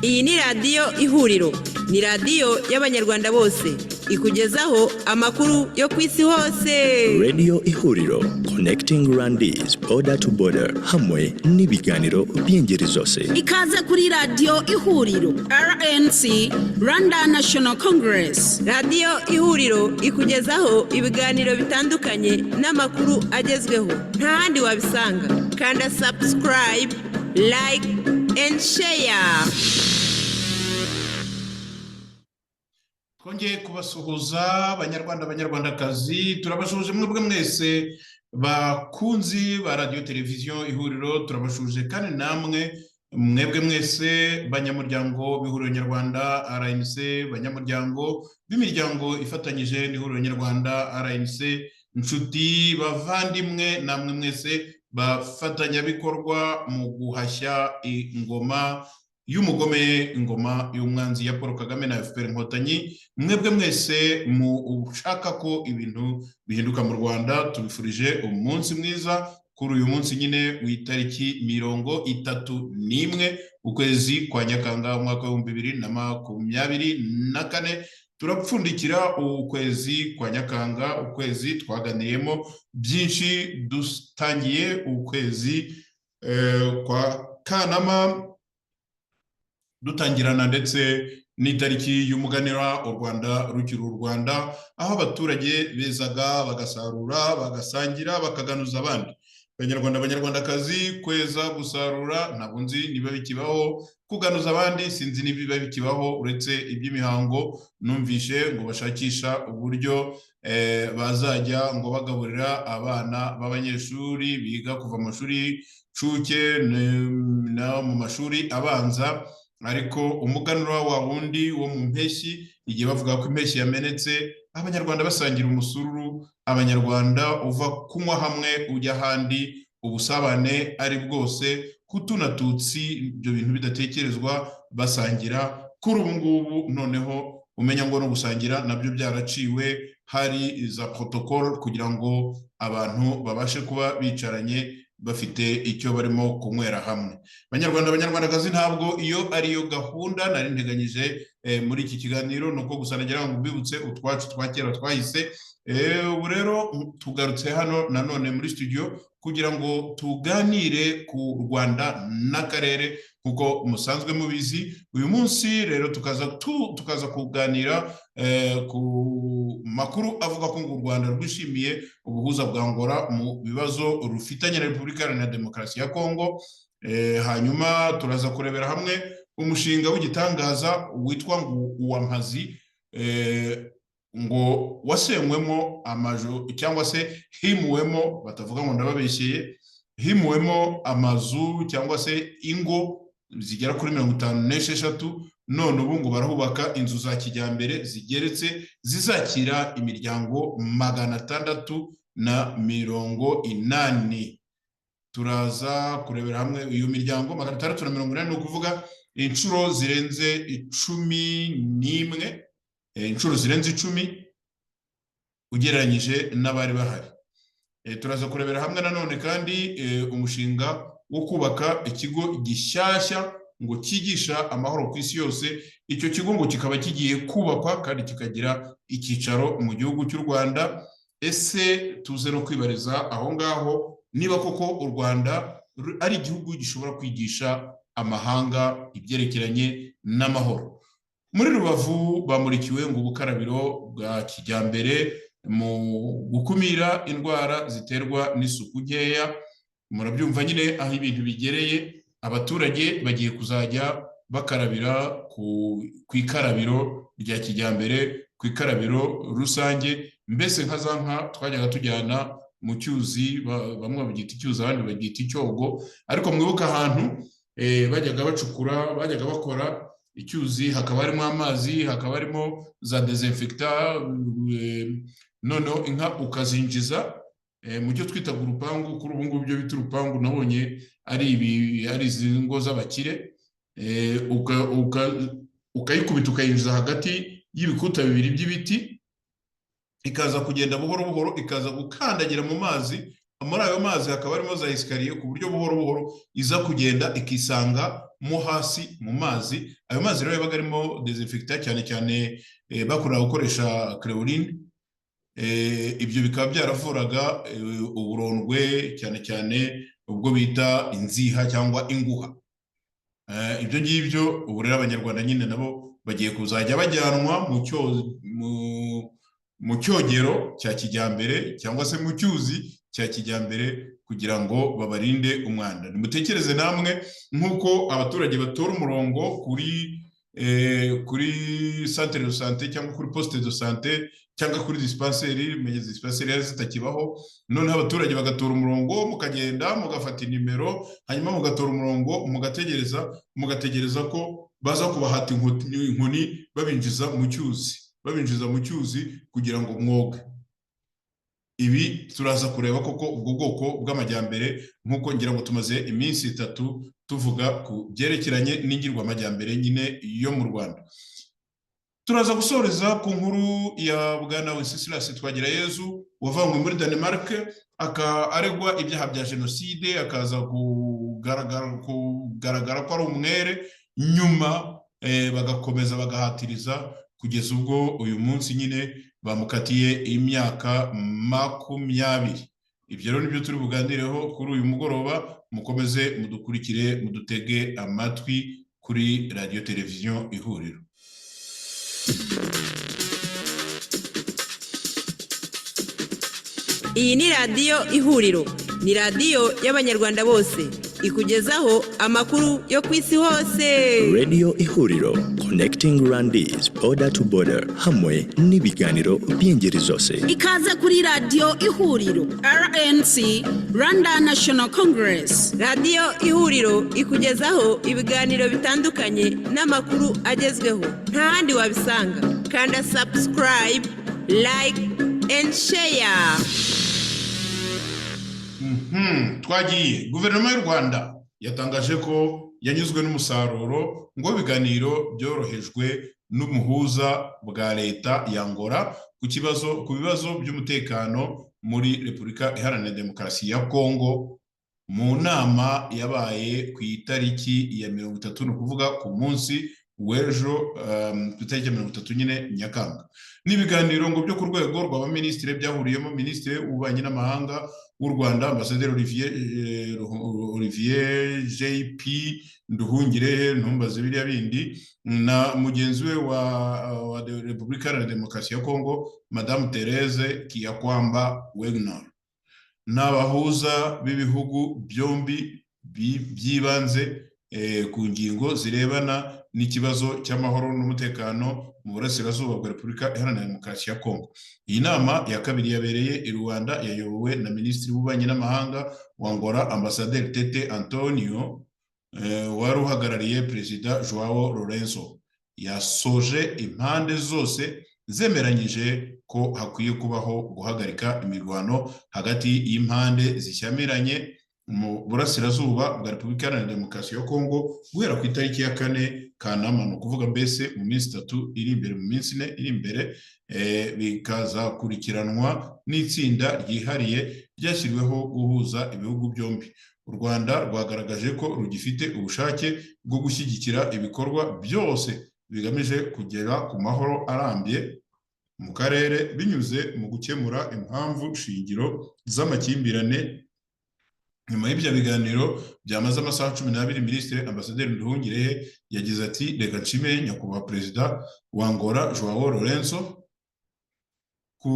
Iyi ni radiyo ihuriro, ni radiyo y'abanyarwanda bose, ikugezaho amakuru yo ku isi hose. Radio ihuriro, connecting Rwandese border to border, hamwe n'ibiganiro by'ingeri zose. Ikaze kuri radiyo ihuriro, RNC, Rwanda National Congress. Radiyo ihuriro ikugezaho ibiganiro bitandukanye n'amakuru agezweho, nta handi wabisanga. Kanda subscribe, like and share. Twongeye kubasuhuza abanyarwandakazi, turabashuje mwebwe mwese bakunzi ba radio televiziyo ihuriro, turabashuje kandi namwe mwebwe mwese banyamuryango b'ihuriro nyarwanda RNC, banyamuryango b'imiryango ifatanyije n'ihuriro nyarwanda RNC, inshuti bavandimwe namwe mwese bafatanyabikorwa mu guhashya ingoma y'umugome, ingoma y'umwanzi ya Paul Kagame na FPR Inkotanyi. Mwebwe mwese mu ushaka ko ibintu bihinduka mu Rwanda, tubifurije umunsi mwiza kuri uyu munsi nyine w'itariki 31 ukwezi kwa Nyakanga umwaka wa 2024. Turapfundikira ukwezi kwa Nyakanga, ukwezi twaganiyemo byinshi. Dutangiye ukwezi kwa Kanama, dutangirana ndetse n'itariki y'umuganira u Rwanda rukiri u Rwanda, aho abaturage bezaga bagasarura bagasangira bakaganuza abandi. Banyarwandakazi, kweza gusarura ntabwo nzi niba bikibaho, kuganuza abandi sinzi niba bikibaho, uretse iby'imihango numvishe ngo bashakisha uburyo bazajya ngo bagaburira abana b'abanyeshuri biga kuva mu mashuri cuke na mu mashuri abanza. Ariko umuganura wa wundi wo mu mpeshyi, igihe bavuga ko impeshyi yamenetse, abanyarwanda basangira umusururu, abanyarwanda uva kunywa hamwe ujya ahandi, ubusabane ari bwose, kutunatutsi, ibyo bintu bidatekerezwa, basangira. Kuri ubu ngubu noneho umenya ngo no gusangira nabyo byaraciwe, hari za protocol kugira ngo abantu babashe kuba bicaranye bafite icyo barimo kunywera hamwe. Banyarwandakazi, ntabwo iyo ariyo gahunda nari nteganyije muri iki kiganiro, nuko gusa nagira ngo mbibutse utwacu twakera twahise. Ubu rero tugarutse hano nanone muri studio kugira ngo tuganire ku Rwanda n'akarere, kuko musanzwe mubizi. Uyu munsi rero tukaza kuganira ku makuru avuga ko u Rwanda rwishimiye ubuhuza bwa Angola mu bibazo rufitanye na Repubulika Iharanira Demokarasi ya Kongo. Hanyuma turaza kurebera hamwe umushinga w'igitangaza witwa ngo Uwampazi, ngo wasenywemo amajo cyangwa se himuwemo, batavuga ngo ndababeshyeye, himuwemo amazu cyangwa se ingo zigera kuri 56, none ubu ngo barahubaka inzu za kijyambere zigeretse zizakira imiryango 680. Turaza kurebera hamwe iyo miryango 680, ni ukuvuga inshuro zirenze 11, inshuro zirenze 10 ugereranyije n'abari bahari. Turaza kurebera hamwe nanone kandi umushinga wo kubaka ikigo gishyashya ngo cyigisha amahoro ku isi yose. Icyo kigo ngo kikaba kigiye kubakwa kandi kikagira icyicaro mu gihugu cy'u Rwanda. Ese tuze no kwibariza aho ngaho niba koko u Rwanda ari igihugu gishobora kwigisha amahanga ibyerekeranye n'amahoro. Muri Rubavu bamurikiwe ngo ubukarabiro bwa kijyambere mu gukumira indwara ziterwa n'isuku nkeya. Murabyumva nyine aho ibintu bigereye, abaturage bagiye kuzajya bakarabira ku ikarabiro rya kijyambere, ku ikarabiro rusange, mbese nka za nka twajyaga tujyana mu cyuzi, bamwe bagita icyuzi abandi bagita icyogo. Ariko mwibuka ahantu bajyaga bacukura, bajyaga bakora icyuzi, hakaba harimo amazi, hakaba harimo za desinfecta, noneho inka ukazinjiza mu cyo twitaga urupangu. Kuri ubu ngubu ibyo bita urupangu nabonye ari izi ngo z'abakire, ukayikubita ukayinjiza hagati y'ibikuta bibiri by'ibiti, ikaza kugenda buhoro buhoro, ikaza gukandagira mu mazi. Muri ayo mazi hakaba harimo za esikariye, ku buryo buhoro buhoro iza kugenda ikisanga mo hasi mu mazi. Ayo mazi rero yabaga arimo desinfectant cyane cyane bakunda gukoresha chlorine. Ibyo bikaba byaravuraga uburondwe cyane cyane ubwo bita inziha cyangwa inguha. Ibyo ngibyo ubu rero abanyarwanda nyine nabo bagiye kuzajya bajyanwa mu cyogero cya kijyambere cyangwa se mu cyuzi cya kijyambere kugira ngo babarinde umwanda. Nimutekereze namwe nk'uko abaturage batora umurongo kuri centre de santé cyangwa kuri poste de santé cyangwa kuri dispenseri, menyeze dispenseri yari zitakibaho, noneho abaturage bagatora umurongo, mukagenda mugafata nimero, hanyuma mugatora umurongo, mugategereza ko baza kubahata inkoni babinjiza mu cyuzi kugira ngo mwoge. Ibi turaza kureba koko ubwo bwoko bw'amajyambere nk'uko ngira ngo tumaze iminsi 3 tuvuga ku byerekeranye n'ingirwamajyambere nyine yo mu Rwanda. Turaza gusoreza ku nkuru ya Bwana Wenceslas Twagirayezu wavanywe muri Denmark aregwa ibyaha bya jenoside, akaza kugaragara ko ari umwere, nyuma bagakomeza bagahatiriza kugeza ubwo uyu munsi nyine bamukatiye imyaka 20. Ibyo rero nibyo turi bugandireho kuri uyu mugoroba. Mukomeze mudukurikire, mudutege amatwi kuri radio televiziyo Ihuriro. Iyi ni radiyo Ihuriro, ni radiyo y'abanyarwanda bose, ikugezaho amakuru yo ku isi hose. Radio Ihuriro, connecting Rwandese border to border, hamwe n'ibiganiro by'ingeri zose. Ikaze kuri radiyo Ihuriro, RNC, Rwanda National Congress. Radiyo Ihuriro ikugezaho ibiganiro bitandukanye n'amakuru agezweho, nta handi wabisanga. Kanda subscribe, like and share. Twagiye. Guverinoma y'u Rwanda yatangaje ko yanyuzwe n'umusaruro ngo ibiganiro byorohejwe n'umuhuza bwa leta ya Angola ku bibazo by'umutekano muri Repubulika Iharanira Demokarasi ya Kongo mu nama yabaye ku itariki ya 30, no kuvuga ku munsi w'ejo, ku itariki ya 30 nyine Nyakanga. N'ibiganiro ngo byo ku rwego rw'abaminisitiri byahuriyemo Minisitiri w'Ububanyi n'Amahanga w'u Rwanda Ambasaderi Olivier JP Nduhungirehe, ntumbaze biriya bindi, na mugenzi we wa Repubulika Iharanira Demokarasi ya Kongo Madame Thérèse Kiyakwamba Wagner, n'abahuza b'ibihugu byombi byibanze ku ngingo zirebana n'ikibazo cy'amahoro n'umutekano mu burasirazuba bwa Repubulika Iharanira Demokarasi ya Kongo. Iyi nama ya kabiri yabereye i Rwanda, yayobowe na Minisitiri w'Ububanyi n'Amahanga wa Angola Ambasaderi Tete Antonio, wari uhagarariye Perezida Joao Lourenço. Yasoje impande zose zemeranyije ko hakwiye kubaho guhagarika imirwano hagati y'impande zishyamiranye mu burasirazuba bwa Repubulika Iharanira Demokarasi ya Kongo guhera ku itariki ya 4 Kanama, no kuvuga mbese mu minsi 3 iri imbere, mu minsi 4 iri imbere, bikaza kurikiranwa n'itsinda ryihariye ryashyiriweho guhuza ibihugu byombi. U Rwanda rwagaragaje ko rugifite ubushake bwo gushyigikira ibikorwa byose bigamije kugera ku mahoro arambye mu karere binyuze mu gukemura impamvu shingiro z'amakimbirane. Nyuma y'ibyo biganiro byamaze amasaha 12, Minisitiri Ambasaderi Nduhungirehe yagize ati: reka nshime nyakubahwa Perezida wa Angola Joao Lourenço ku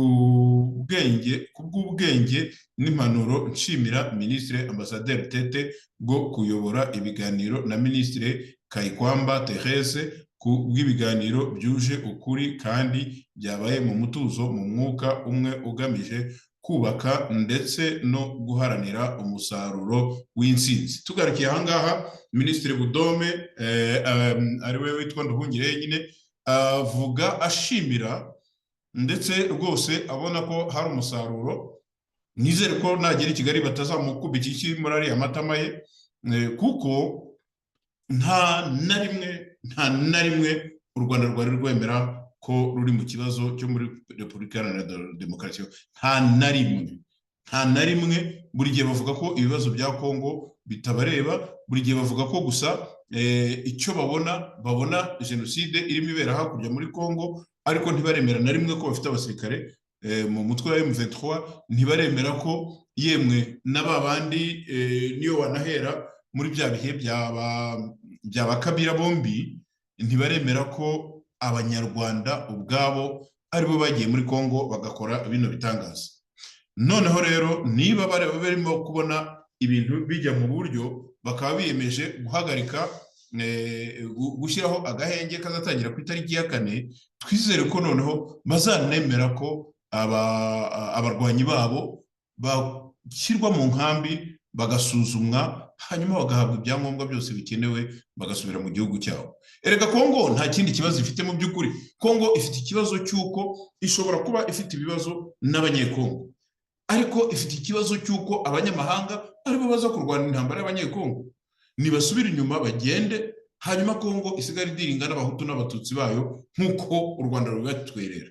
bw'ubwenge n'impanuro, nshimira Minisitiri Ambasaderi Tete bwo kuyobora ibiganiro na Minisitiri Kayikwamba Thérèse ku bw'ibiganiro byuje ukuri kandi byabaye mu mutuzo, mu mwuka umwe ugamije kubaka ndetse no guharanira umusaruro w'intsinzi. Tugarukiye ahangaha, Minisitiri Budome ari we witwa Nduhungirehe nyine avuga ashimira ndetse rwose abona ko hari umusaruro. Nizere ko nagera i Kigali batazamukubita iki muri ariya matama ye, kuko nta na rimwe u Rwanda rwari rwemera ko ruri mu kibazo cyo muri Repubulika Iharanira Demokarasi. Nta na rimwe. Buri gihe bavuga ko ibibazo bya Kongo bitabareba, buri gihe bavuga ko gusa icyo babona jenoside irimo ibera hakurya muri Congo, ariko ntibaremera na rimwe ko bafite abasirikare mu mutwe wa M23, ntibaremera ko yemwe n'aba bandi niyo wanahera muri bya bihe byaba Kabila bombi, ntibaremera ko abanyarwanda ubwabo aribo bagiye muri Congo bagakora bino bitangaza. Noneho rero niba barimo kubona ibintu bijya mu buryo, bakaba biyemeje guhagarika gushyiraho agahenge kazatangira ku itariki ya 4, twizere ko noneho bazanemera ko abarwanyi babo bashyirwa mu nkambi bagasuzumwa, hanyuma bagahabwa ibyangombwa byose bikenewe bagasubira mu gihugu cyabo. Erega Congo nta kindi kibazo ifite mu by'ukuri. Congo ifite ikibazo cy'uko ishobora kuba ifite ibibazo n'abanyekongo, ariko ifite ikibazo cy'uko abanyamahanga aribo baza kurwana intambara y'abanyekongo. Nibasubira inyuma bagende, hanyuma Congo isigara idiringa n'abahutu n'abatutsi bayo nk'uko u Rwanda rubatwerera.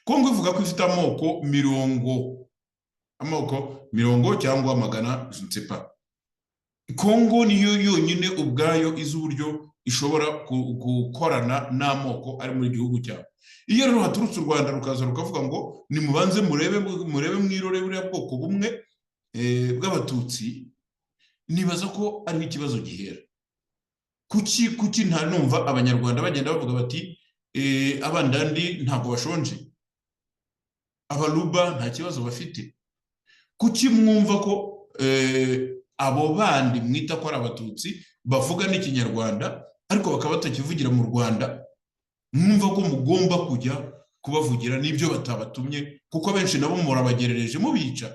Congo ivuga ko ifite amoko mirongo cyangwa magana, je ne sais pas. Congo niyo yonyine ubwayo izi uburyo ishobora gukorana n'amoko ari muri gihugu cyabo. Iyo rero haturutse u Rwanda rukaza rukavuga ngo nimubanze murebe mwirore buriya bwoko bumwe bw'abatutsi, nibaza ko ari ikibazo gihera. Kuki nta numva abanyarwanda bagenda bavuga bati abandandi ntabwo bashonje, abaluba nta kibazo bafite. Kuki mwumva ko abo bandi mwita ko ari abatutsi bavuga n'ikinyarwanda ariko bakaba batakivugira mu Rwanda, mwumva ko mugomba kujya kubavugira n'ibyo batabatumye, kuko benshi nabo murabagerereje mubica.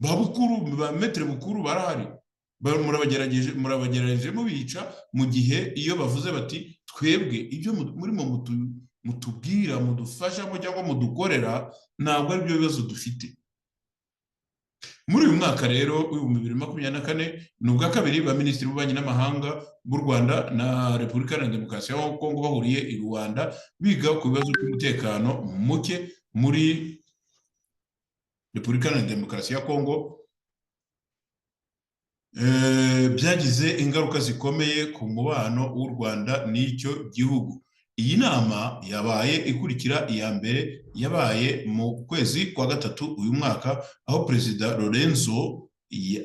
Babukuru ba metre bukuru barahari, murabagerageje mubica, mu gihe iyo bavuze bati twebwe ibyo murimo mutubwira mudufasha cyangwa mudukorera ntabwo ari byo bibazo dufite. Muri uyu mwaka rero w'2024 ni ubwa kabiri ba minisitiri b'ububanyi n'amahanga b'u Rwanda na Repubulika Iharanira Demokarasi ya Kongo bahuriye i Rwanda biga ku bibazo by'umutekano muke muri Repubulika Iharanira Demokarasi ya Kongo, byagize ingaruka zikomeye ku mubano w'u Rwanda n'icyo gihugu. Iyi nama yabaye ikurikira iya mbere yabaye mu kwezi kwa gatatu uyu mwaka, aho Perezida Lorenzo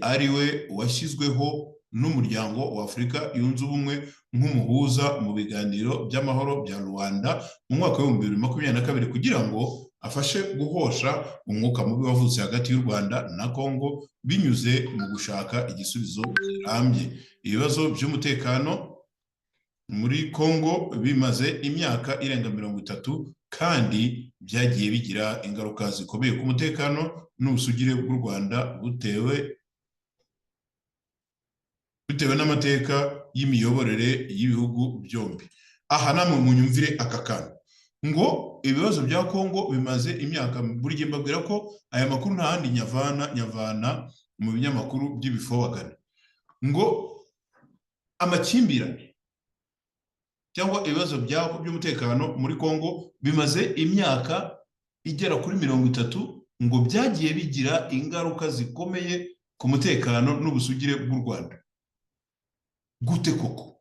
ariwe washyizweho n'umuryango wa Afurika yunze ubumwe nk'umuhuza mu biganiro by'amahoro bya Rwanda mu mwaka wa 2022 kugira ngo afashe guhosha umwuka mubi wavutse hagati y'u Rwanda na Congo binyuze mu gushaka igisubizo kirambye. Ibibazo by'umutekano muri Congo bimaze imyaka irenga 30 kandi byagiye bigira ingaruka zikomeye ku mutekano n'ubusugire bw'u Rwanda bitewe n'amateka y'imiyoborere y'ibihugu byombi. Aha namwe munyumvire aka kantu ngo ibibazo bya Congo bimaze imyaka, buri gihe mbabwira ko aya makuru nta handi nyavana mu binyamakuru by'ibifobagana, ngo amakimbirane cyangwa ibibazo by'umutekano muri Congo bimaze imyaka igera kuri 30, ngo byagiye bigira ingaruka zikomeye ku mutekano n'ubusugire bw'u Rwanda. Gute koko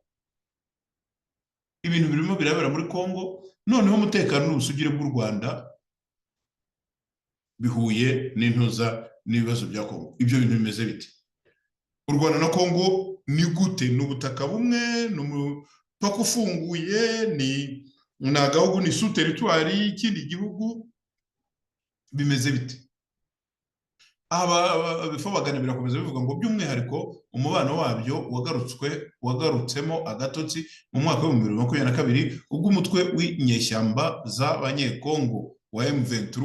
ibintu birimo birabera muri Congo, noneho umutekano n'ubusugire bw'u Rwanda bihuye n'intuza n'ibibazo bya Congo? Ibyo bintu bimeze bite? U Rwanda na Congo ni gute? N'ubutaka bumwe, n'umupaka ufunguye, ni agahugu, ni sous territoire y'ikindi gihugu, bimeze bite? Abifobagana birakomeza bivuga ngo by'umwihariko umubano wabyo wagarutsemo agatotsi mu mwaka wa 2022 ubwo umutwe w'inyeshyamba z'abanyekongo wa M23,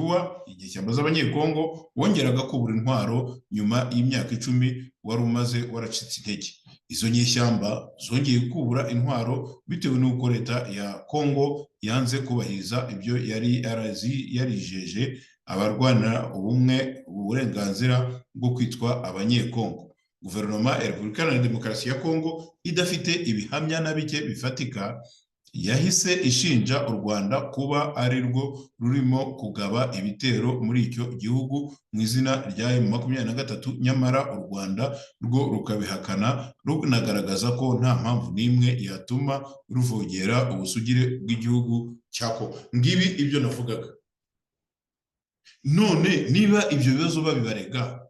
inyeshyamba z'abanyekongo, wongeraga kubura intwaro nyuma y'imyaka 10 wari umaze waracitse intege. Izo nyeshyamba zongeye kubura intwaro bitewe n'uko leta ya Congo yanze kubahiriza ibyo yari yarijeje abarwana ubumwe uburenganzira bwo kwitwa abanyekongo. Guverinoma ya Repubulika Iharanira Demokarasi ya Kongo idafite ibihamya na bike bifatika yahise ishinja u Rwanda kuba ari rwo rurimo kugaba ibitero muri icyo gihugu mu izina rya M23, nyamara u Rwanda rwo rukabihakana runagaragaza ko nta mpamvu n'imwe yatuma ruvogera ubusugire bw'igihugu cyako. Ngibi ibyo navugaga. None niba ibyo bibazo babibarega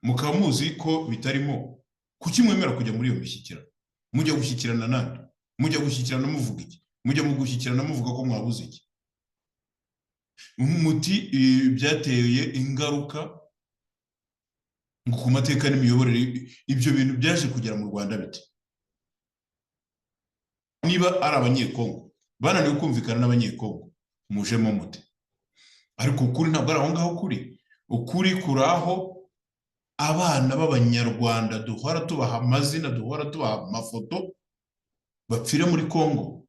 mukaba muzi ko bitarimo, kuki mwemera kujya muri iyo mishyikirano? Mujya gushyikirana nande? Mujya gushyikirana muvuga iki? Mujya mu gushyikirana muvuga ko mwabuze iki? Muti byateye ingaruka ku mateka n'imiyoborere. Ibyo bintu byaje kugera mu Rwanda bite? Niba ari abanyekongo bananiwe kumvikana n'abanyekongo, mujemo mute? Ariko ukuri ntabwo ari aho ngaho kuri. Ukuri kuraho abana b'abanyarwanda duhora tubaha amazina, duhora tubaha amafoto, bapfira muri Kongo.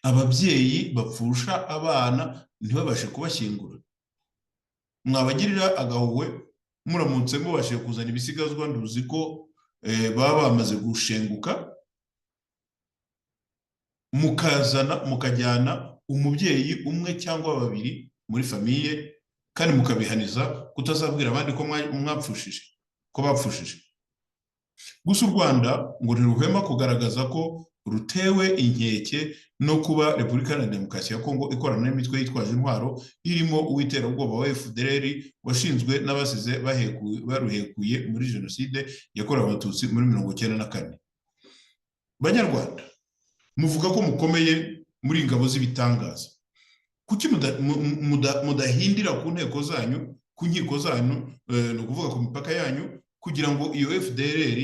Ababyeyi bapfusha abana ntibabashe kubashyingura. Mwabagirira agahuwe muramutse mubashije kuzana ibisigazwa, nduzi ko baba bamaze gushenguka, mukajyana umubyeyi umwe cyangwa babiri muri famiye, kandi mukabihaniza kutazabwira abandi ko mwapfushije, ko bapfushije. Gusa u Rwanda ngo ntiruhwema kugaragaza ko rutewe inkeke no kuba Repubulika Iharanira Demokarasi ya Kongo ikorana n'imitwe yitwaje intwaro irimo uw'iterabwoba wa FDLR washinzwe n'abasize baruhekuye muri Jenoside yakorewe Abatutsi muri 1994. Banyarwanda, muvuga ko mukomeye muri ingabo z'ibitangaza. Kuki mudahindira ku nteko zanyu, ku nkiko zanyu, no kuvuga ku mipaka yanyu, kugira ngo iyo FDLR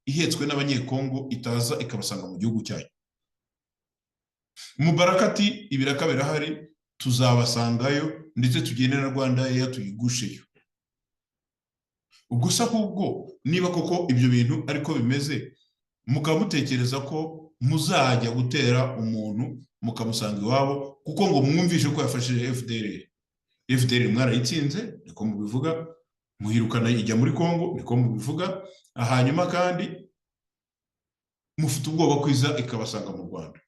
ihetswe n'abanyekongo itaza ikabasanga mu gihugu cyayo? Mubarakati ibiraka birahari, tuzabasangayo ndetse tugende na Rwanda ya tuyigusheyo. Ubwo se ahubwo niba koko ibyo bintu ariko bimeze, mukaba mutekereza ko muzajya gutera umuntu mukamusanga iwabo kuko ngo mwumvishe ko yafashije FDLR? FDLR mwarayitsinze niko mubivuga, muhirukana ijya muri Kongo niko mubivuga, hanyuma kandi mufite ubwoba kwiza ikabasanga mu Rwanda.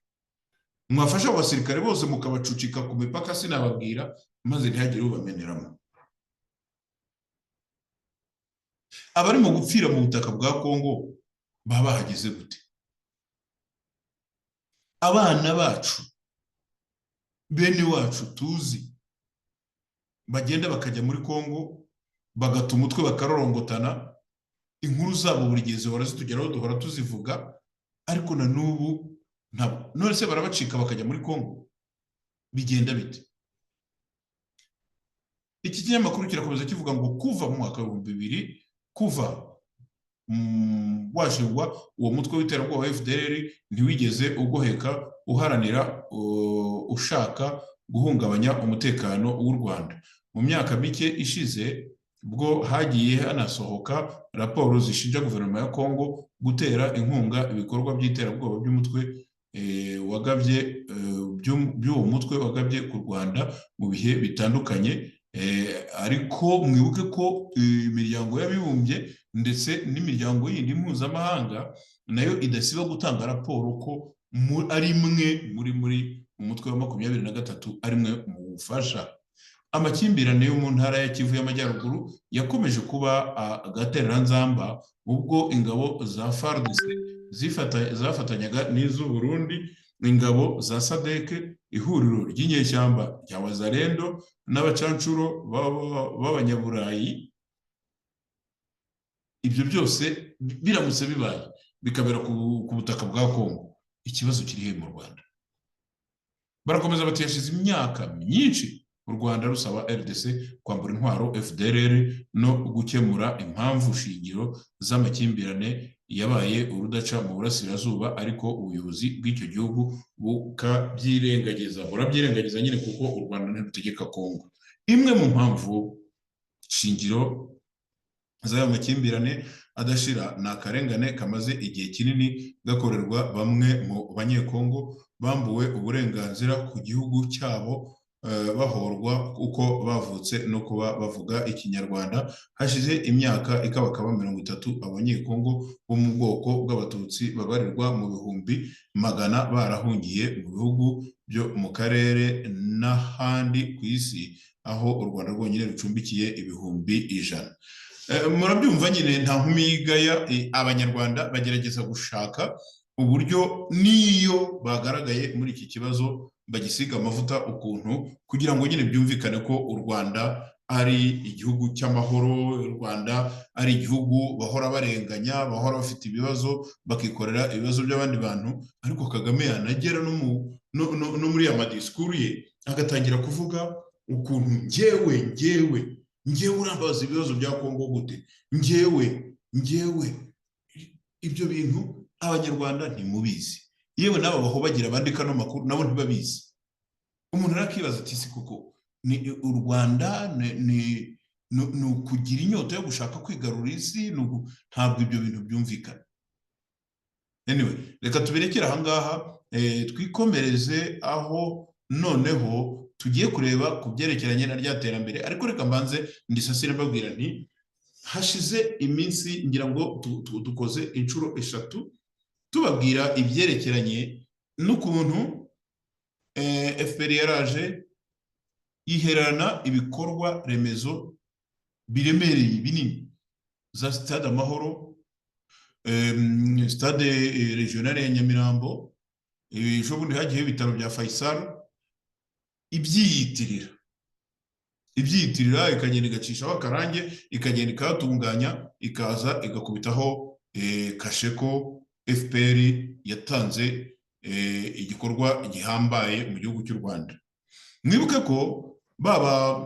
Mwafasha abasirikare bose mukabacucika ku mipaka sinababwira, maze ntihagire ubameneramo. Abari mu gupfira mu butaka bwa Kongo baba bahageze gute? Abana bacu, bene wacu tuzi, bagenda bakajya muri Kongo bagata umutwe bakarorongotana, inkuru zabo buri gihe zihora zitugeraho, duhora tuzivuga, ariko na n'ubu ntabwo. None se barabacika bakajya muri Kongo? Bigenda bite? Iki kinyamakuru kirakomeza kivuga ngo kuva mu mwaka wa 2000, kuva washingwa uwo mutwe w'iterabwoba wa FDLR ntiwigeze ugoheka uharanira ushaka guhungabanya umutekano w'u Rwanda. Mu myaka mike ishize bwo hagiye hanasohoka raporo zishinja guverinoma ya Kongo gutera inkunga ibikorwa by'iterabwoba by'umutwe wagabye by'uwo mutwe wagabye ku Rwanda mu bihe bitandukanye. Ariko mwibuke ko imiryango y'abibumbye ndetse n'imiryango yindi mpuzamahanga nayo idasiba gutanga raporo ko ari imwe muri umutwe wa 23 ari mwe mu bufasha. Amakimbirane yo mu ntara ya Kivu y'Amajyaruguru yakomeje kuba agatereranzamba ubwo ingabo za FARDC zafatanyaga n'iz'u Burundi, ingabo za SADC, ihuriro ry'inyeshyamba rya Wazalendo n'abacancuro b'abanyaburayi. Ibyo byose biramutse bibaye bikabera ku butaka bwa Kongo, ikibazo kiri he mu Rwanda? Barakomeza bati yashize imyaka myinshi u Rwanda rusaba RDC kwambura intwaro FDLR no gukemura impamvu shingiro z'amakimbirane yabaye urudaca mu burasirazuba, ariko ubuyobozi bw'icyo gihugu bukabyirengagiza. Burabyirengagiza nyine kuko u Rwanda ntirutegeka Kongo. Imwe mu mpamvu shingiro z'aya makimbirane adashira ni akarengane kamaze igihe kinini gakorerwa bamwe mu banyekongo bambuwe uburenganzira ku gihugu cyabo bahorwa uko bavutse no kuba bavuga ikinyarwanda. Hashize imyaka ikabakaba 30 abanyekongo bo mu bwoko bw'abatutsi babarirwa mu bihumbi magana barahungiye mu bihugu byo mu karere n'ahandi ku isi, aho u Rwanda rwonyine rucumbikiye ibihumbi 100. Murabyumva nyine nta nkumi y'igaya, abanyarwanda bagerageza gushaka uburyo n'iyo bagaragaye muri iki kibazo bagisiga amavuta ukuntu, kugira ngo nyine byumvikane ko u Rwanda ari igihugu cy'amahoro, u Rwanda ari igihugu bahora barenganya, bahora bafite ibibazo bakikorera ibibazo by'abandi bantu. Ariko Kagame yanagera no muri ya madisikuru ye agatangira kuvuga ukuntu njyewe urambaza ibibazo bya Kongo gute, njyewe ibyo bintu abanyarwanda ntimubizi, yewe nabo baho bagira bandika no makuru nabo ntibabizi. Umuntu arakibaza ati si kuko ni u Rwanda ni ukugira inyota yo gushaka kwigarurira isi, ntabwo ibyo bintu byumvikana. Anyway, reka tubirekere aha ngaha, twikomereze aho noneho tugiye kureba ku byerekeranye na rya terambere. Ariko reka mbanze ndisasire mbabwira nti hashize iminsi ngira ngo dukoze inshuro 3 tubabwira ibyerekeranye n'ukuntu FPR yaraje yiherana ibikorwa remezo biremereye binini za Stade Amahoro, Stade Regionale ya Nyamirambo, ejo bundi hagiye ibitaro bya Faisal, ibyiyitirira ikagenda igacishaho akarange, ikagenda ikatunganya, ikaza igakubitaho kashe ko FPR yatanze igikorwa gihambaye mu gihugu cy'u Rwanda. Mwibuke ko baba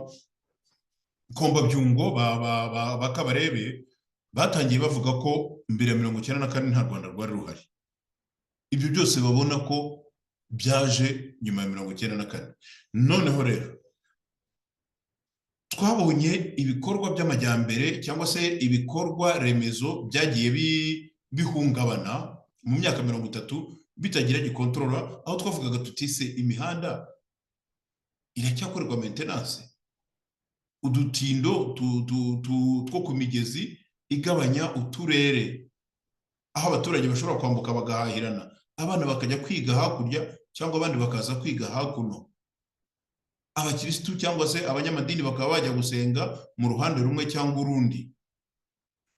Kombabyungo ba Kabarebe batangiye bavuga ko mbere ya 1994 nta Rwanda rwari ruhari. Ibyo byose babona ko byaje nyuma ya 1994. Noneho rero twabonye ibikorwa by'amajyambere cyangwa se ibikorwa remezo byagiye bihungabana mu myaka 30 bitagira gikontorora, aho twavugaga tutise imihanda iracyakorerwa maintenance, udutindo two ku migezi igabanya uturere, aho abaturage bashobora kwambuka bagahahirana, abana bakajya kwiga hakurya cyangwa abandi bakaza kwiga hakuno, abakirisitu cyangwa se abanyamadini bakaba bajya gusenga mu ruhande rumwe cyangwa urundi,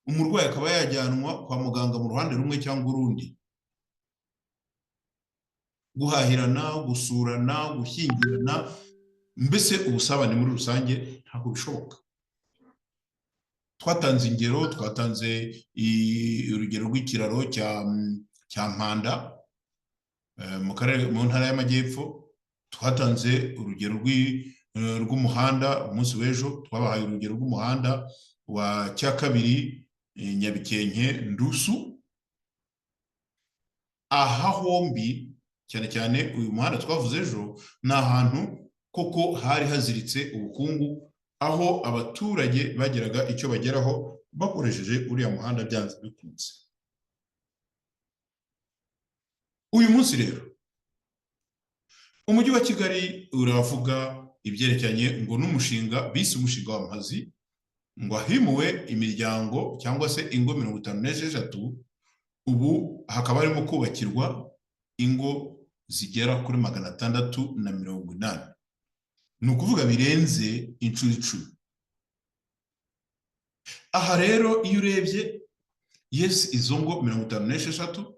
umurwayi akaba yajyanwa kwa muganga mu ruhande rumwe cyangwa urundi, guhahirana, gusurana, gushyingirana, mbese ubusabane muri rusange ntabwo bishoboka. Twatanze ingero, twatanze urugero rw'ikiraro cya Mpanda mu ntara y'Amajyepfo, twatanze urugero rw'umuhanda umunsi w'ejo, twabahaye urugero rw'umuhanda wa Cyakabiri Nyabikenke Ndusu. Aha hombi cyane cyane uyu muhanda twavuze ejo ni ahantu koko hari haziritse ubukungu, aho abaturage bageraga icyo bageraho bakoresheje uriya muhanda byanze bikunze. Uyu munsi rero umujyi wa Kigali uravuga ibyerekeranye ngo n'umushinga bise umushinga wa Mpazi, ngo ahimuwe imiryango cyangwa se ingo 56, ubu hakaba harimo kubakirwa ingo zigera kuri 680. Ni ukuvuga birenze inshuro 10. Aha rero iyo urebye, yes, izo ngo 56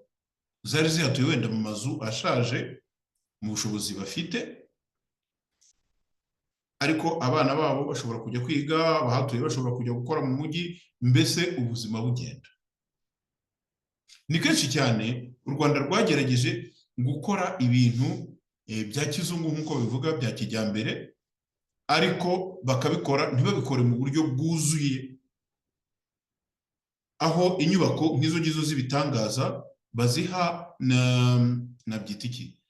zari zihatuye wenda mu mazu ashaje mu bushobozi bafite, ariko abana babo bashobora kujya kwiga, abahatuye bashobora kujya gukora mu mujyi, mbese ubuzima bugenda. Ni kenshi cyane u Rwanda rwagerageje gukora ibintu bya kizungu nk'uko bivuga bya kijyambere, ariko bakabikora ntibabikore mu buryo bwuzuye, aho inyubako nk'izo ngizo z'ibitangaza baziha na byitiki,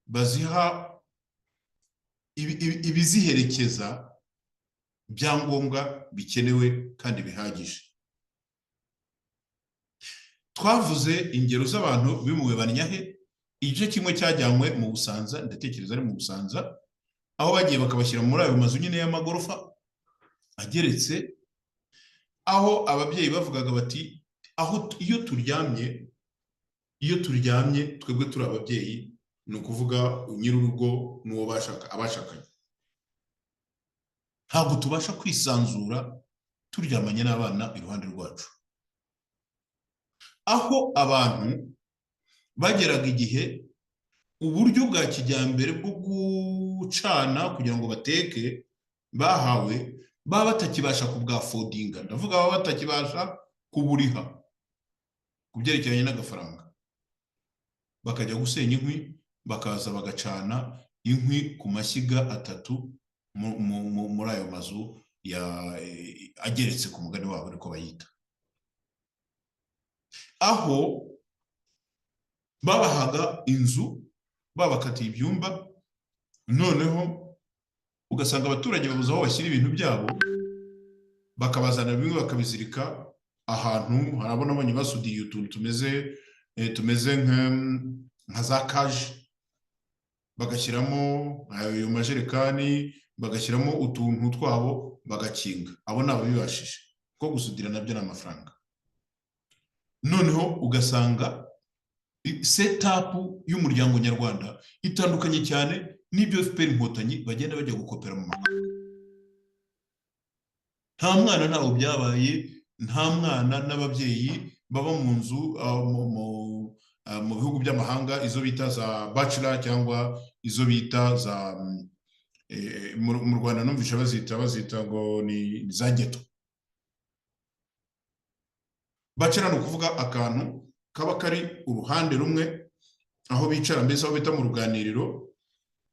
baziha ibiziherekeza byangombwa bikenewe kandi bihagije. Twavuze ingero z'abantu bimuwe Banyahe, igice kimwe cyajyanywe mu Busanza, ndatekereza ari mu Busanza, aho bagiye bakabashyira muri ayo mazu nyine y'amagorofa ageretse, aho ababyeyi bavugaga bati aho iyo turyamye twebwe turi ababyeyi, ni ukuvuga nyir'urugo n'uwo abashakanye, ntabwo tubasha kwisanzura turyamanye n'abana iruhande rwacu. Aho abantu bageraga igihe uburyo bwa kijyambere bwo gucana kugira ngo bateke bahawe baba batakibasha kubwafodinga, ndavuga baba batakibasha kuburiha ku byerekeranye n'agafaranga, bakajya gusenya inkwi, bakaza bagacana inkwi ku mashyiga 3 muri ayo mazu ageretse ku mugani wabo ariko bayita, aho babahaga inzu babakatiye ibyumba, noneho ugasanga abaturage babuze aho bashyira ibintu byabo, bakabazana bimwe bakabizirika ahantu. Harabona abanye basudiye utuntu tumeze nka za kaje, bagashyiramo ayo majerekani, bagashyiramo utuntu twabo bagakinga. Abo nabo bibashije ko gusudira nabyo n'amafaranga. Noneho ugasanga setup y'umuryango nyarwanda itandukanye cyane n'ibyo FPR Inkotanyi bagenda bajya gukopera mu mahanga. Nta mwana ntawo byabaye, nta mwana n'ababyeyi baba mu nzu mu bihugu by'amahanga, izo bita za bachelor cyangwa izo bita za mu Rwanda numvisha bazita ngo ni za ghetto. Bachelor ni ukuvuga akantu kaba kari uruhande rumwe aho bicara, mbese aho bita mu ruganiriro,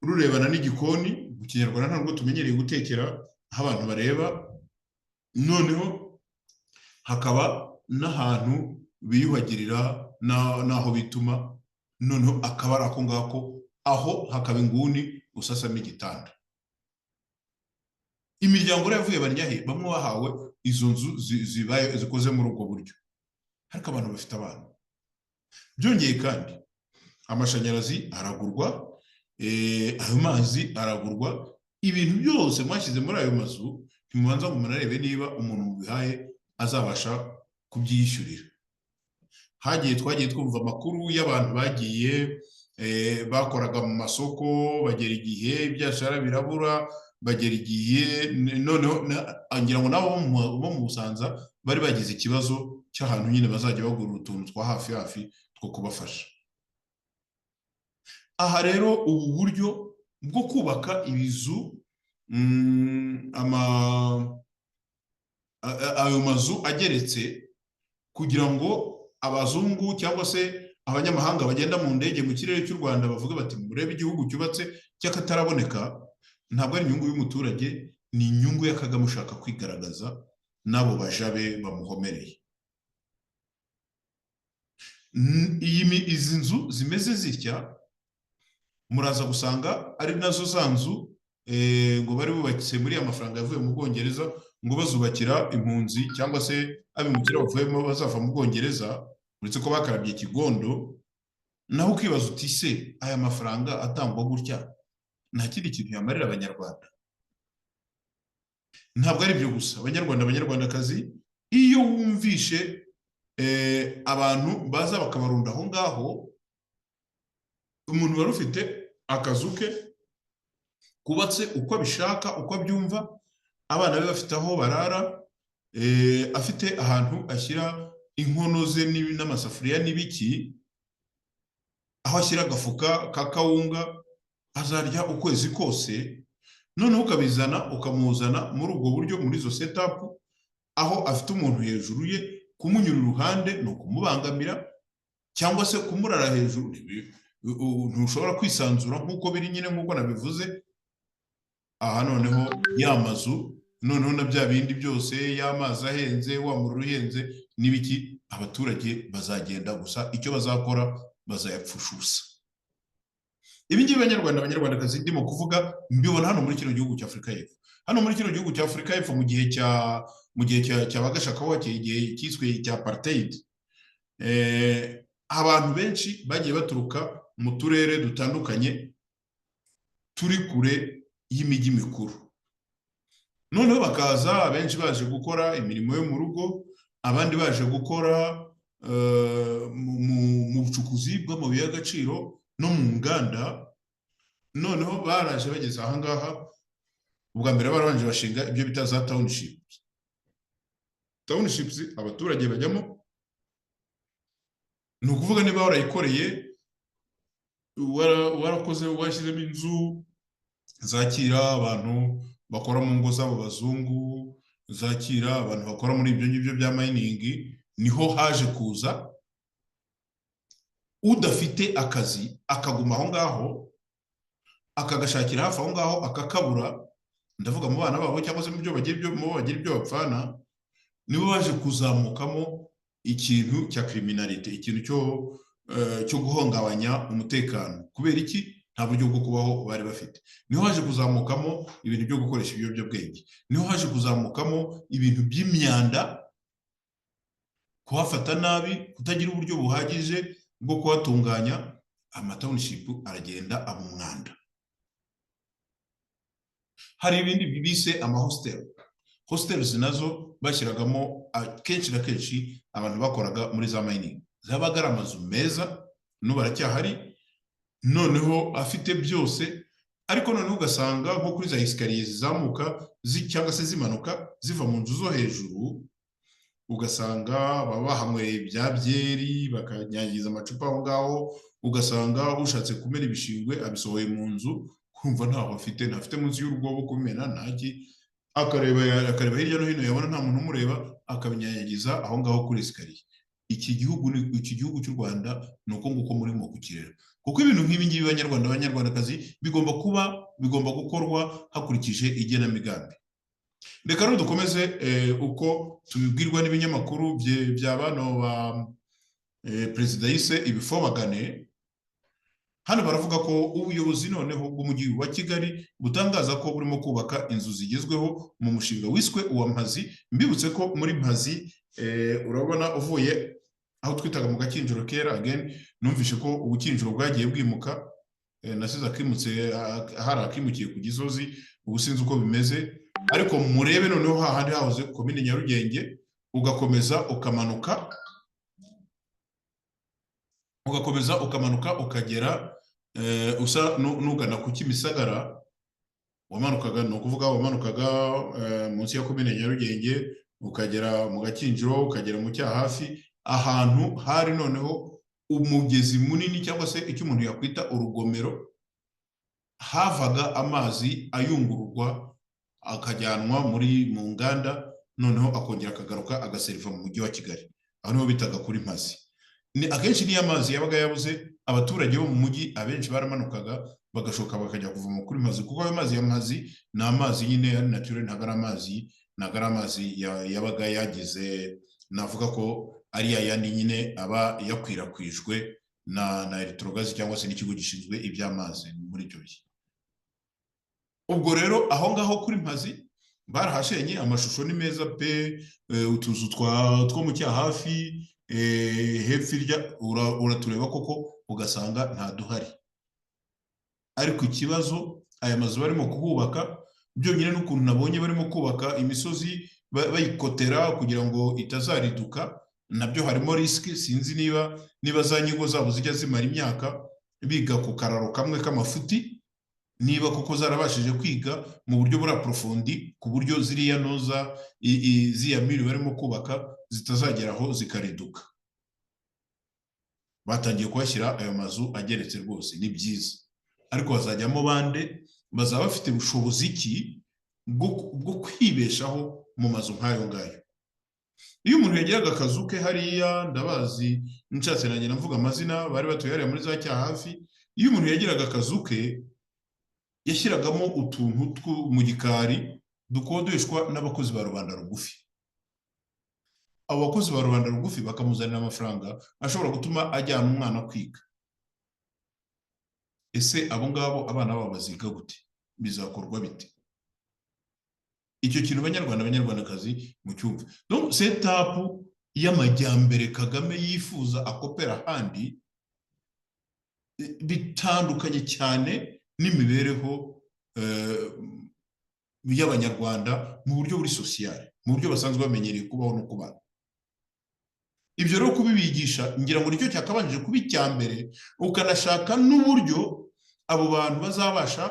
rurebana n'igikoni. Mu Kinyarwanda ntabwo tumenyereye gutekera aho abantu bareba. Noneho hakaba n'ahantu biyuhagirira n'aho bituma, noneho akaba ari ako ngako, aho hakaba inguni usasamo igitanda. Imiryango yavuye Banyahe bamwe bahawe izo nzu zikoze muri ubwo buryo, ariko abantu bafite abana. Byongeye kandi amashanyarazi aragurwa, ayo mazi aragurwa, ibintu byose mwashyize muri ayo mazu ntimubanza ngo munarebe niba umuntu mubihaye azabasha kubyishyurira. Twagiye twumva amakuru y'abantu bagiye bakoraga mu masoko, bagera igihe ibyashara birabura, bagera igihe noneho ngira ngo nabo bo mu Busanza bari bagize ikibazo cy'ahantu nyine bazajya bagura utuntu twa hafi two kubafasha. Aha rero ubu buryo bwo kubaka ibizu, ayo mazu ageretse, kugira ngo abazungu cyangwa se abanyamahanga bagenda mu ndege mu kirere cy'u Rwanda bavuga bati murebe igihugu cyubatse cy'akataraboneka, ntabwo ari inyungu y'umuturage, ni inyungu ya Kagame ushaka kwigaragaza n'abo bajabe bamuhomereye. Izi nzu zimeze zitya muraza gusanga ari nazo za nzu ngo bari bubakise muri amafaranga yavuye mu Bwongereza, ngo bazubakira impunzi cyangwa se abimukira bavuyemo bazava mu Bwongereza, uretse ko bakarabye Kigondo. Naho ukibaza uti se aya mafaranga atangwa gutya nta kindi kintu yamarira abanyarwanda? Ntabwo ari byo gusa, abanyarwandakazi, iyo wumvishe abantu baza bakabarunda aho ngaho, umuntu wari ufite akazu ke kubatse uko abishaka, uko abyumva, abana be bafite aho barara, afite ahantu ashyira inkono ze n'amasafuriya n'ibiki, aho ashyira agafuka ka kawunga azarya ukwezi kose. Noneho ukabizana ukamuzana muri ubwo buryo, muri izo setup, aho afite umuntu hejuru ye, kumunyura uruhande ni ukumubangamira, cyangwa se kumurara hejuru. Ntushobora kwisanzura nk'uko biri nyine, nk'uko nabivuze. Aha noneho ya mazu, noneho na bya bindi byose, y'amazi ahenze, wa muriro uhenze n'ibiki, abaturage bazagenda gusa, icyo bazakora bazayapfusha ubusa. Ibi ngibi abanyarwandakazi ndimo kuvuga mbibona hano muri kino gihugu cya Afurika y'Epfo. Hano muri kino gihugu cya Afurika y'Epfo mu gihe cya Bagashakaho, igihe cyiswe cya apartheid, abantu benshi bagiye baturuka mu turere dutandukanye turi kure y'imijyi mikuru. Noneho bakaza abenshi baje gukora imirimo yo mu rugo, abandi baje gukora mu bucukuzi bw'amabuye y'agaciro no mu nganda. Noneho baraje bageze aha ngaha, ubwa mbere barabanje bashinga ibyo bita za townships. Townships abaturage bajyamo, ni ukuvuga niba warayikoreye, warakoze washyizemo inzu zakira abantu bakora mu ngo z'abo bazungu, zakira abantu bakora muri ibyo ngibyo bya mining, niho haje kuza udafite akazi akaguma aho ngaho, akagashakira hafi aho ngaho akakabura, ndavuga mu bana babo cyangwa se mu byo bagira ibyo bapfana, nibo baje kuzamukamo ikintu cya criminality, ikintu cyo guhungabanya umutekano. Kubera iki? Nta buryo bwo kubaho bari bafite. Niho haje kuzamukamo ibintu byo gukoresha ibiyobyabwenge, niho haje kuzamukamo ibintu by'imyanda, kuhafata nabi, kutagira uburyo buhagije bwo kuhatunganya. Amatownship aragenda aba umwanda. Hari ibindi bise amahostel. Hostels nazo bashyiragamo kenshi na kenshi abantu bakoraga muri za mining. Zabaga ari amazu meza, n'ubu baracyahari, noneho afite byose, ariko noneho ugasanga nko kuri za esikariye zizamuka cyangwa se zimanuka ziva mu nzu zo hejuru, ugasanga baba bahanyweye bya byeri bakanyangiza amacupa aho ngaho, ugasanga ushatse kumena ibishingwe abisohoye mu nzu, kumva ntaho ntafite munsi y'urugo kumena ntaki, akareba hirya no hino yabona nta muntu umureba, akabinyanyagiza aho ngaho kuri esikariye. Iki gihugu cy'u Rwanda ni uko nguko murimo kukirera, kuko ibintu nk'ibi ngibi banyarwandakazi bigomba gukorwa hakurikije igenamigambi. Reka rero dukomeze uko tubibwirwa n'ibinyamakuru bya bano ba perezida yise ibifobagane. Hano baravuga ko ubuyobozi noneho bw'umujyi wa Kigali butangaza ko burimo kubaka inzu zigezweho mu mushinga wiswe uwa Mpazi. Mbibutse ko muri Mpazi urabona uvuye aho twitaga mu Gakinjiro kera, again numvishe ko ubukinjiro bwagiye bwimuka, nasize akimutse, hari akimukiye ku Gisozi, ubu sinzi uko bimeze, ariko murebe noneho hahandi hahoze komine Nyarugenge, ugakomeza ukamanuka ukagera usa n'ugana ku Kimisagara, wamanukaga, ni ukuvuga wamanukaga munsi ya komine Nyarugenge ukagera mu Gakinjiro, ukagera mu Cyahafi, ahantu hari noneho umugezi munini cyangwa se icyo umuntu yakwita urugomero, havaga amazi ayungururwa akajyanwa mu nganda, noneho akongera akagaruka agaseriva mu mujyi wa Kigali. Aho niho bitaga kuri Mpazi. Akenshi niyo amazi yabaga yabuze, abaturage bo mu mujyi abenshi baramanukaga bagashoka bakajya kuvoma kuri Mpazi, kuko ayo mazi ya Mpazi ni amazi nyine ari naturel, ntabwo ari amazi yabaga yagize, navuga ko ari yayandi nyine aba yakwirakwijwe na Electrogas cyangwa se n'ikigo gishinzwe iby'amazi muri icyo gihe. Ubwo rero aho ngaho kuri Mpazi barahashenye, amashusho ni meza pe, utuzu two mu Cyahafi, hepfo irya uratureba koko ugasanga nta duhari. Ariko ikibazo, aya mazu barimo kuhubaka, byonyine n'ukuntu nabonye barimo kubaka imisozi bayikotera kugira ngo itazariduka, nabyo harimo risiki. Sinzi niba za nyigo zabo zijya zimara imyaka biga ku kararo kamwe k'amafuti, niba kuko zarabashije kwiga mu buryo buri aprofondi, ku buryo ziriya noza ziya miri barimo kubaka zitazageraho zikariduka. Batangiye kuhashyira ayo mazu ageretse rwose, ni byiza, ariko bazajyamo bande? Bazaba bafite ubushobozi ki bwo kwibeshaho mu mazu nk'ayo ngayo? Iyo umuntu yagiraga akazu ke hariya, ndabazi nshatse nanjye navuga amazina, bari batuye hariya muri za Cyahafi, iyo umuntu yagiraga akazu ke yashyiragamo utuntu mu gikari dukodeshwa n'abakozi ba rubanda rugufi. Abo bakozi ba rubanda rugufi bakamuzanira amafaranga ashobora gutuma ajyana umwana kwiga. Ese abo ngabo abana babo baziga gute? Bizakorwa bite? Icyo kintu banyarwandakazi mu cyumva. Donc setup y'amajyambere Kagame yifuza akopera handi bitandukanye cyane n'imibereho y'abanyarwanda mu buryo buri sosiyale, mu buryo basanzwe bamenyereye kubaho no kubana. Ibyo rero kubibigisha ngira ngo nicyo cyakabanije kuba icya mbere, ukanashaka n'uburyo abo bantu bazabasha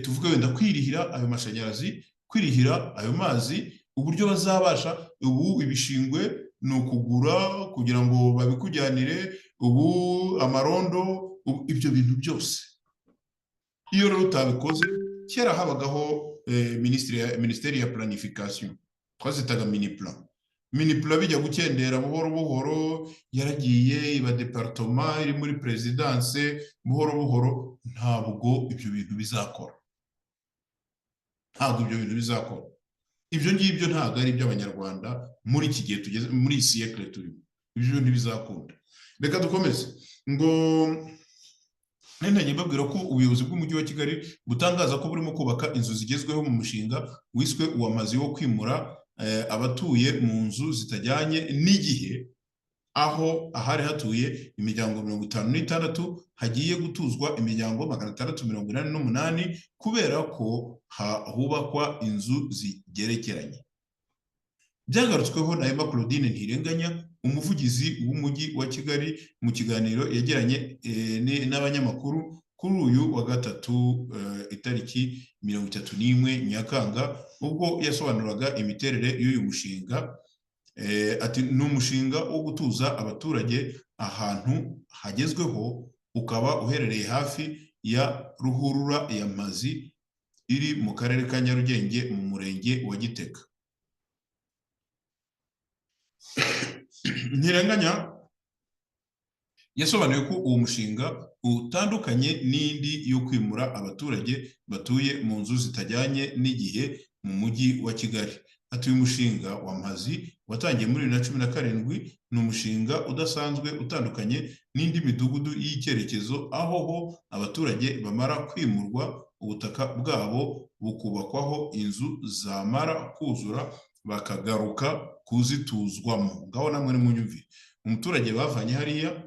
tuvuge wenda kwirihira ayo mashanyarazi, kwirihira ayo mazi, uburyo bazabasha. Ubu ibishingwe ni ukugura kugira ngo babikujyanire, ubu amarondo, ibyo bintu byose. Iyo rero utabikoze, kera habagaho minisiteri ya planification, twazitaga miniplan. Miniplan bijya gukendera buhoro buhoro, yaragiye iba departement iri muri presidence, buhoro buhoro. Ntabwo ibyo bintu bizakora, ntabwo ibyo bintu bizakora. Ibyo ngibyo ntabwo ari iby'abanyarwanda muri iki gihe tugeze, muri iyi siècle turimo. Ibyo ntibizakunda. Reka dukomeze ngo ntenye babwira ko ubuyobozi bw'umujyi wa Kigali butangaza ko burimo kubaka inzu zigezweho mu mushinga wiswe uw'amazi wo kwimura abatuye mu nzu zitajyanye n'igihe, aho ahari hatuye imiryango 56 hagiye gutuzwa imiryango 688 kubera ko hubakwa inzu zigerekeranye. Byagarutsweho na Emma Claudine Ntirenganya, umuvugizi w'umujyi wa Kigali, mu kiganiro yagiranye n'abanyamakuru kuri uyu wa gatatu itariki 31 Nyakanga, ubwo yasobanuraga imiterere y'uyu mushinga. Ati ni umushinga wo gutuza abaturage ahantu hagezweho, ukaba uherereye hafi ya ruhurura ya Mazi iri mu karere ka Nyarugenge mu murenge wa Gitega. Ntirenganya yasobanuye ko uwo mushinga utandukanye n'indi yo kwimura abaturage batuye mu nzu zitajyanye n'igihe mu mujyi wa Kigali. Ati uyu mushinga wa Mazi watangiye muri 2017, ni umushinga udasanzwe utandukanye n'indi midugudu y'icyerekezo, aho ho abaturage bamara kwimurwa ubutaka bwabo bukubakwaho inzu zamara kuzura bakagaruka kuzituzwamo. Ngaho namwe ni munyumvire, umuturage bavanye hariya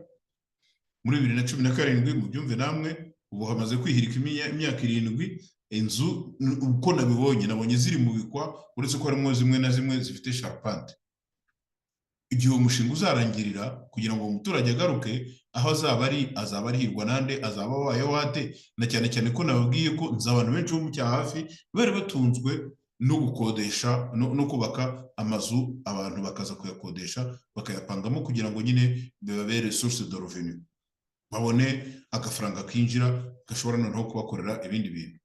muri 2017 mu byumve namwe, ubu hamaze kwihirika imyaka 7. Inzu uko nabibonye, nabonye ziri mu bikwa, uretse ko harimo zimwe na zimwe zifite charpente. Igihe umushinga uzarangirira, kugira ngo umuturage agaruke aho azaba arihirwa nande, azaba abayeho ate, na cyane cyane ko nababwiye ko nzi abantu benshi bo mu cya hafi bari batunzwe no gukodesha no kubaka amazu, abantu bakaza kuyakodesha bakayapangamo kugira ngo nyine bibabere source de revenu, babone agafaranga kinjira gashobora noneho kubakorera ibindi bintu.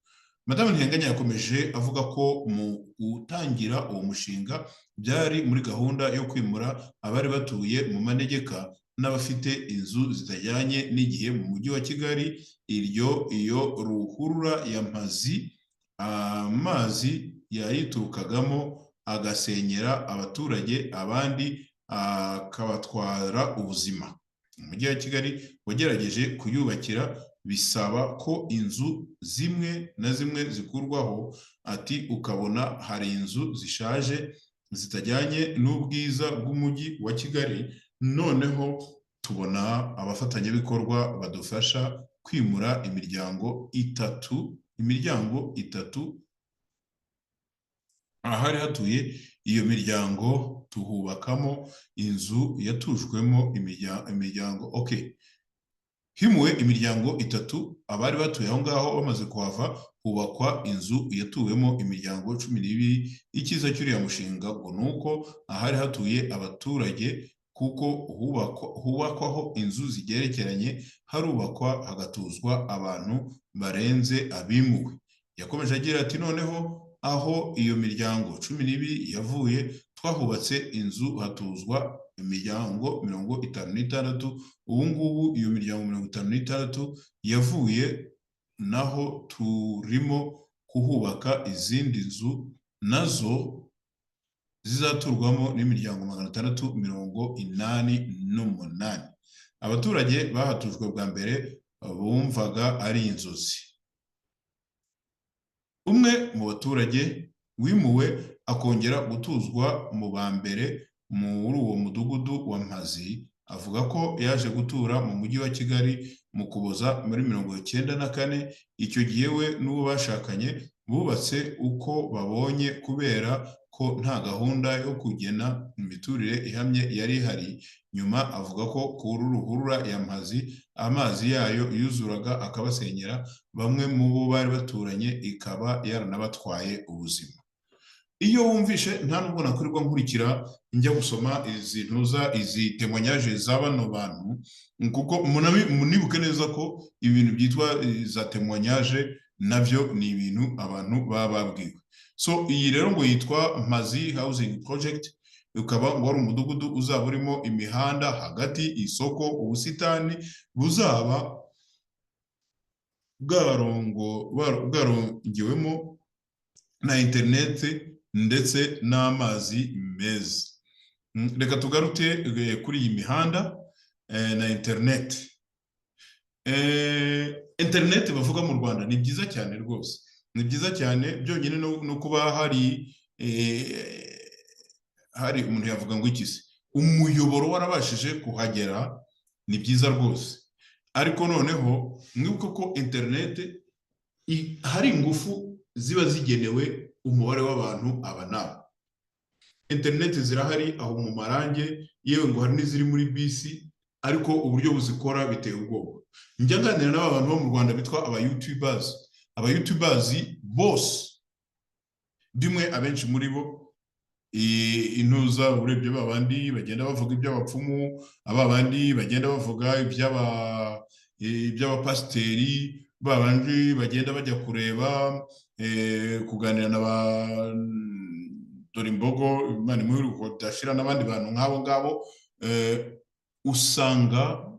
Madame Ntirenganya yakomeje avuga ko mu gutangira uwo mushinga byari muri gahunda yo kwimura abari batuye mu manegeka n'abafite inzu zitajyanye n'igihe mu mujyi wa Kigali. Iyo ruhurura ya Mazi, amazi yayiturukagamo agasenyera abaturage, abandi akabatwara ubuzima. Umujyi wa Kigali wagerageje kuyubakira, bisaba ko inzu zimwe na zimwe zikurwaho. Ati ukabona hari inzu zishaje zitajyanye n'ubwiza bw'umujyi wa Kigali. Noneho tubona abafatanyabikorwa badufasha kwimura imiryango itatu ahari hatuye iyo miryango, tuhubakamo inzu yatujwemo imiryango. Okay, himuwe imiryango 3, abari batuye aho ngaho bamaze kuhava, hubakwa inzu yatuwemo imiryango 12. Icyiza cy'uriya mushinga ngo nuko ahari hatuye abaturage, kuko hubakwaho inzu zigerekeranye, harubakwa hagatuzwa abantu barenze abimuwe. Yakomeje agira ati noneho aho iyo miryango 12 yavuye, twahubatse inzu hatuzwa imiryango 56. Ubu ngubu iyo miryango 56 yavuye, naho turimo kuhubaka izindi nzu nazo zizaturwamo n'imiryango 688. Abaturage bahatujwe bwa mbere bumvaga ari inzozi. Umwe mu baturage wimuwe akongera gutuzwa mu ba mbere muri uwo mudugudu wa Mazi, avuga ko yaje gutura mu mujyi wa Kigali mu Kuboza muri 1994. Icyo gihe we n'uwo bashakanye bubatse uko babonye kubera ko nta gahunda yo kugena imiturire ihamye yari ihari. Nyuma avuga ko ku ruhurura ya Mpazi amazi yayo yuzuraga akabasenyera, bamwe mu bo bari baturanye ikaba yaranabatwaye ubuzima. Iyo wumvishe nta nubwo nakurirwa nkurikira njya gusoma izi témoignages za bano bantu, kuko munibuke neza ko ibintu byitwa za témoignages nabyo ni ibintu abantu baba babwiwe. So iyi rero ngo yitwa Mpazi Housing Project, ukaba wari umudugudu uzaba urimo imihanda hagati, isoko, ubusitani buzaba bwarongewemo na internet ndetse n'amazi meza. Reka tugaruke kuri iyi mihanda na internet. Internet bavuga mu Rwanda ni byiza cyane rwose, ni byiza cyane. Byonyine no kuba hari umuntu yavuga ngo ikisi umuyoboro warabashije kuhagera, ni byiza rwose. Ariko noneho mwibuke ko internet hari ingufu ziba zigenewe umubare w'abantu aba nabo. Internet zirahari aho mu Marange, yewe ngo hari n'iziri muri bisi, ariko uburyo buzikora biteye ubwoba. Njya nganira n'abantu bo mu Rwanda bitwa aba YouTubers bose, bimwe abenshi muri bo intuza urebye babandi bagenda bavuga iby'abapfumu, ababandi bagenda bavuga iby'abapasiteri, babandi bagenda bajya kureba kuganira na ba Dorimbogo, Imana imuhe dashira n'abandi bantu nk'abo ngabo, usanga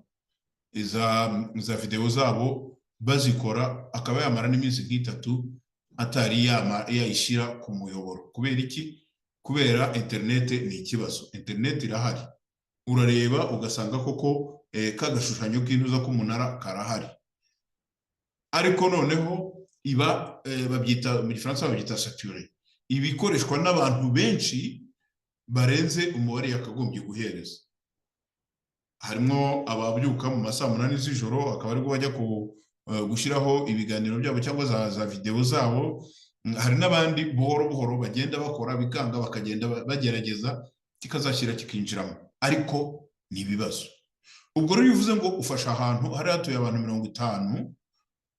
za video zabo bazikora akaba yamara n'iminsi nk'itatu atari yayishira ku muyoboro. Kubera iki? Kubera internet ni ikibazo. Internet irahari, urareba ugasanga koko kagashushanyo k'intuza k'umunara karahari, ariko noneho iba babyita mu Gifaransa babyita saturé, ibikoreshwa n'abantu benshi barenze umubare yakagombye guhereza. Harimo ababyuka mu masaa 8 z'ijoro akaba ariko bajya gushyiraho ibiganiro byabo cyangwa za video zabo. Hari n'abandi buhoro bagenda bakora bikanga, bakagenda bagerageza kikazashyira kikinjiramo, ariko ni ibibazo. Ubwo rero bivuze ngo ufasha ahantu hari hatuye abantu 50,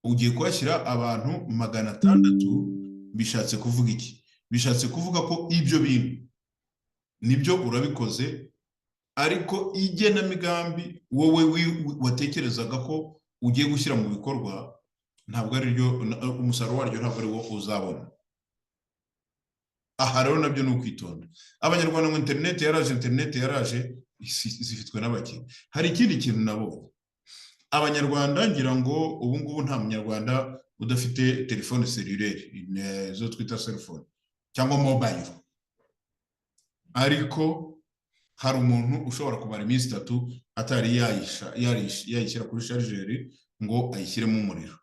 ugiye kwashyira abantu 600, bishatse kuvuga iki? Bishatse kuvuga ko ibyo bintu nibyo urabikoze, ariko igenamigambi wowe watekerezaga ko ugiye gushyira mu bikorwa ntabwo ari ryo, umusaruro waryo ntabwo ari wo uzabona. Aha rero nabyo ni ukwitonda. Abanyarwanda ngo internet yaraje zifitwe n'abakire. Hari ikindi kintu nabonye, abanyarwanda ngira ngo ubu ngubu nta munyarwanda udafite telefone cellulaire, zo twita cell phone cyangwa mobile. Ariko hari umuntu ushobora kumara iminsi 3 atari yayishyira kuri chargeur ngo ayishyiremo umuriro.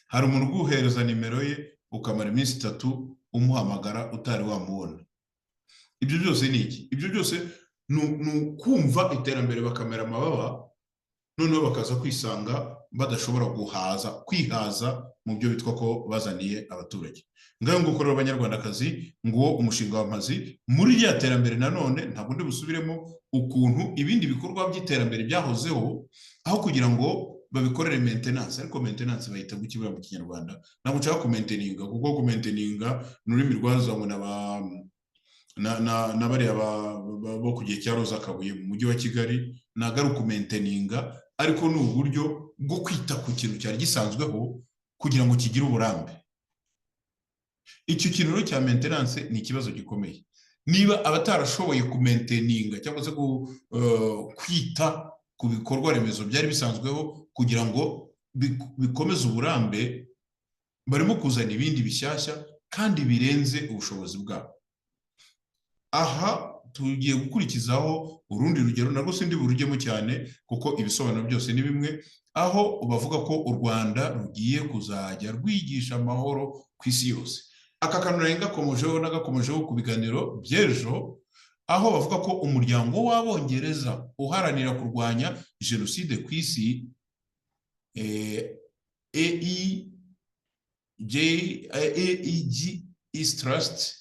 Hari umuntu uguhereza nimero ye ukamara iminsi 3 umuhamagara utari wamubona. Ibyo byose ni iki? Ibyo byose ni kumva iterambere bakamera amababa, noneho bakaza kwisanga badashobora kwihaza mu byo bitwa ko bazaniye abaturage. Ngaho ngo ukorera abanyarwandakazi ngo umushinga wa Mpazi muri ya terambere nanone ntabwo ndi busubiremo ukuntu ibindi bikorwa by'iterambere byahozeho, aho kugira ngo babikorere maintenance. Ariko maintenance bayita gukibura mu Kinyarwanda, ntabwo nshaka kumainteninga, kuko kumainteninga n'ururimi rwazanywe na bariya bo ku gihe cya Roza Kabuye mu mujyi wa Kigali. Ntabwo ari ukumainteninga, ariko ni uburyo bwo kwita ku kintu cyari gisanzweho kugira ngo kigire uburambe. Icyo kintu rero cya maintenance ni ikibazo gikomeye. Niba abatarashoboye kumainteninga cyangwa se kwita ku bikorwa remezo byari bisanzweho kugira ngo bikomeze uburambe, barimo kuzana ibindi bishyashya kandi birenze ubushobozi bwabo. Aha tugiye gukurikizaho urundi rugero, narwo sindi burugemo cyane kuko ibisobanuro byose ni bimwe, aho bavuga ko u Rwanda rugiye kuzajya rwigisha amahoro ku isi yose. Aka kantu nagakomojeho ku biganiro by'ejo, aho bavuga ko umuryango w'Abongereza uharanira kurwanya jenoside ku isi AEG East Trust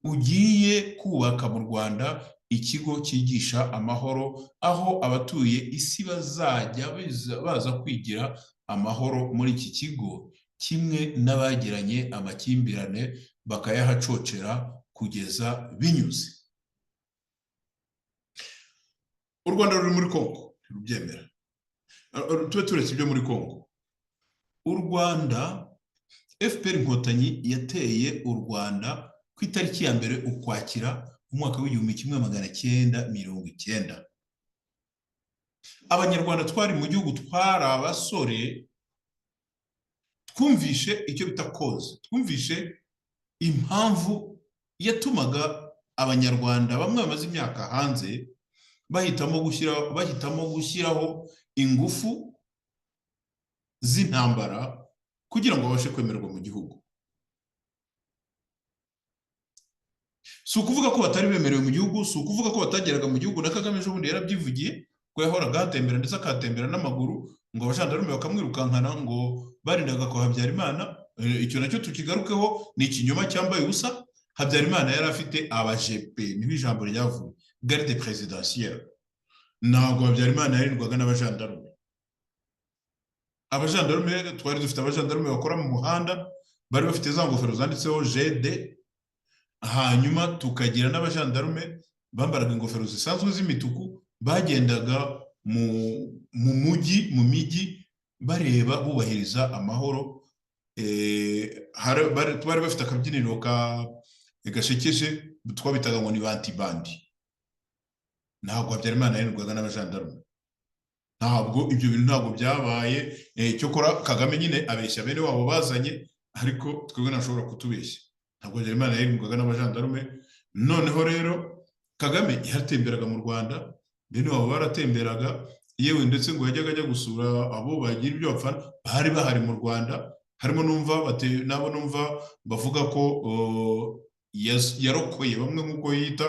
ugiye kubaka mu Rwanda ikigo cyigisha amahoro, aho abatuye isi bazajya baza kwigira amahoro muri iki kigo, kimwe n'abagiranye amakimbirane bakayahacocera kugeza binyuze. U Rwanda ruri muri Kongo, rubyemera. Tube turetse ibyo muri Kongo. U Rwanda, FPR Inkotanyi yateye u Rwanda ku itariki ya mbere Ukwakira umwaka w'1990. Abanyarwanda twari mu gihugu, twari abasore, twumvishe icyo bita cause, twumvishe impamvu yatumaga Abanyarwanda bamwe bamaze imyaka hanze bahitamo gushyiraho ingufu z'intambara kugira ngo babashe kwemererwa mu gihugu. Si ukuvuga ko batari bemerewe mu gihugu, si ukuvuga ko batageraga mu gihugu, na Kagame ejo bundi yarabyivugiye ko yahoraga atembera ndetse akatembera n'amaguru, ngo abajandarume bakamwirukankana ngo barindaga kwa Habyarimana. Icyo nacyo tukigarukeho, ni ikinyoma cyambaye ubusa. Habyarimana yari afite abajepe, niho ijambo ryavuye, garde présidentielle. Ntabwo Habyarimana yarindwaga n'abajandarume. Abajandarume, twari dufite abajandarume bakora mu muhanda, bari bafite za ngofero zanditseho GD. Hanyuma tukagira n'abajandarume bambaraga ingofero zisanzwe z'imituku, bagendaga mu mijyi bareba bubahiriza amahoro. Bari bafite akabyiniro gashekeje twabitaga ngo ni bantibandi. Ntabwo Habyarimana yarindwaga n'abajandarume. Ntabwo ibyo bintu ntabwo byabaye. Cyokora Kagame nyine abeshya bene wabo bazanye, ariko twebwe ntashobora kutubeshya. Ntabwo Habyarimana yarindwaga n'abajandarume. Noneho rero Kagame yaratemberaga mu Rwanda, bene wabo baratemberaga, yewe ndetse ngo yajyaga ajya gusura abo bagira ibyo bapfana bari bahari mu Rwanda. Harimo nabo numva bavuga ko yarokoye bamwe nk'uko yita,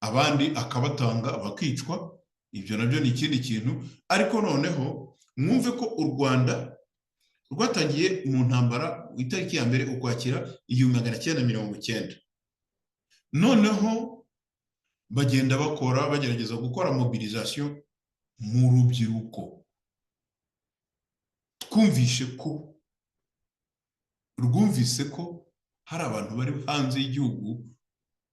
abandi akabatanga bakicwa. Ibyo nabyo ni ikindi kintu. Ariko noneho mwumve ko u Rwanda rwatangiye mu ntambara ku itariki ya mbere Ukwakira 1990. Noneho bagenda bagerageza gukora mobilisation mu rubyiruko. Rwumvise ko hari abantu bari hanze y'igihugu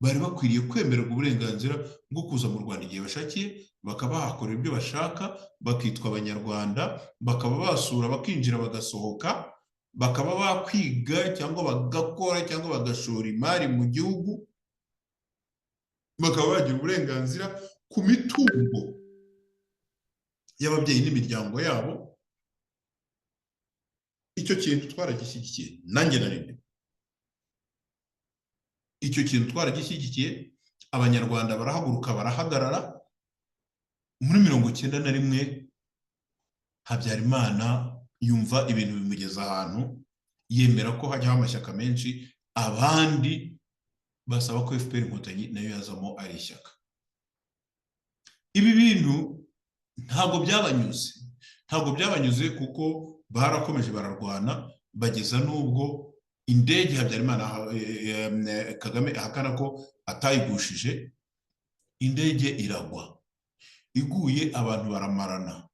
bari bakwiriye kwemererwa uburenganzira bwo kuza mu Rwanda igihe bashakiye, bakaba bahakorera ibyo bashaka, bakitwa Abanyarwanda, bakaba basura, bakinjira, bagasohoka, bakaba bakwiga cyangwa bagakora cyangwa bagashora imari mu gihugu, bakaba bagira uburenganzira ku mitungo y'ababyeyi n'imiryango yabo. Icyo kintu twaragishyigikiye, nanjye narinde. Icyo kintu twaragishyigikiye, Abanyarwanda barahaguruka barahagarara. Muri 1991 Habyarimana yumva ibintu bimugeza ahantu, yemera ko hajyaho amashyaka menshi, abandi basaba ko FPR Inkotanyi nayo yazamo ari ishyaka. Ibi bintu ntabwo byabanyuze kuko barakomeje bararwana, bageza n'ubwo indege Habyarimana Kagame ahakana ko atayigushije, indege iragwa. Iguye abantu baramarana,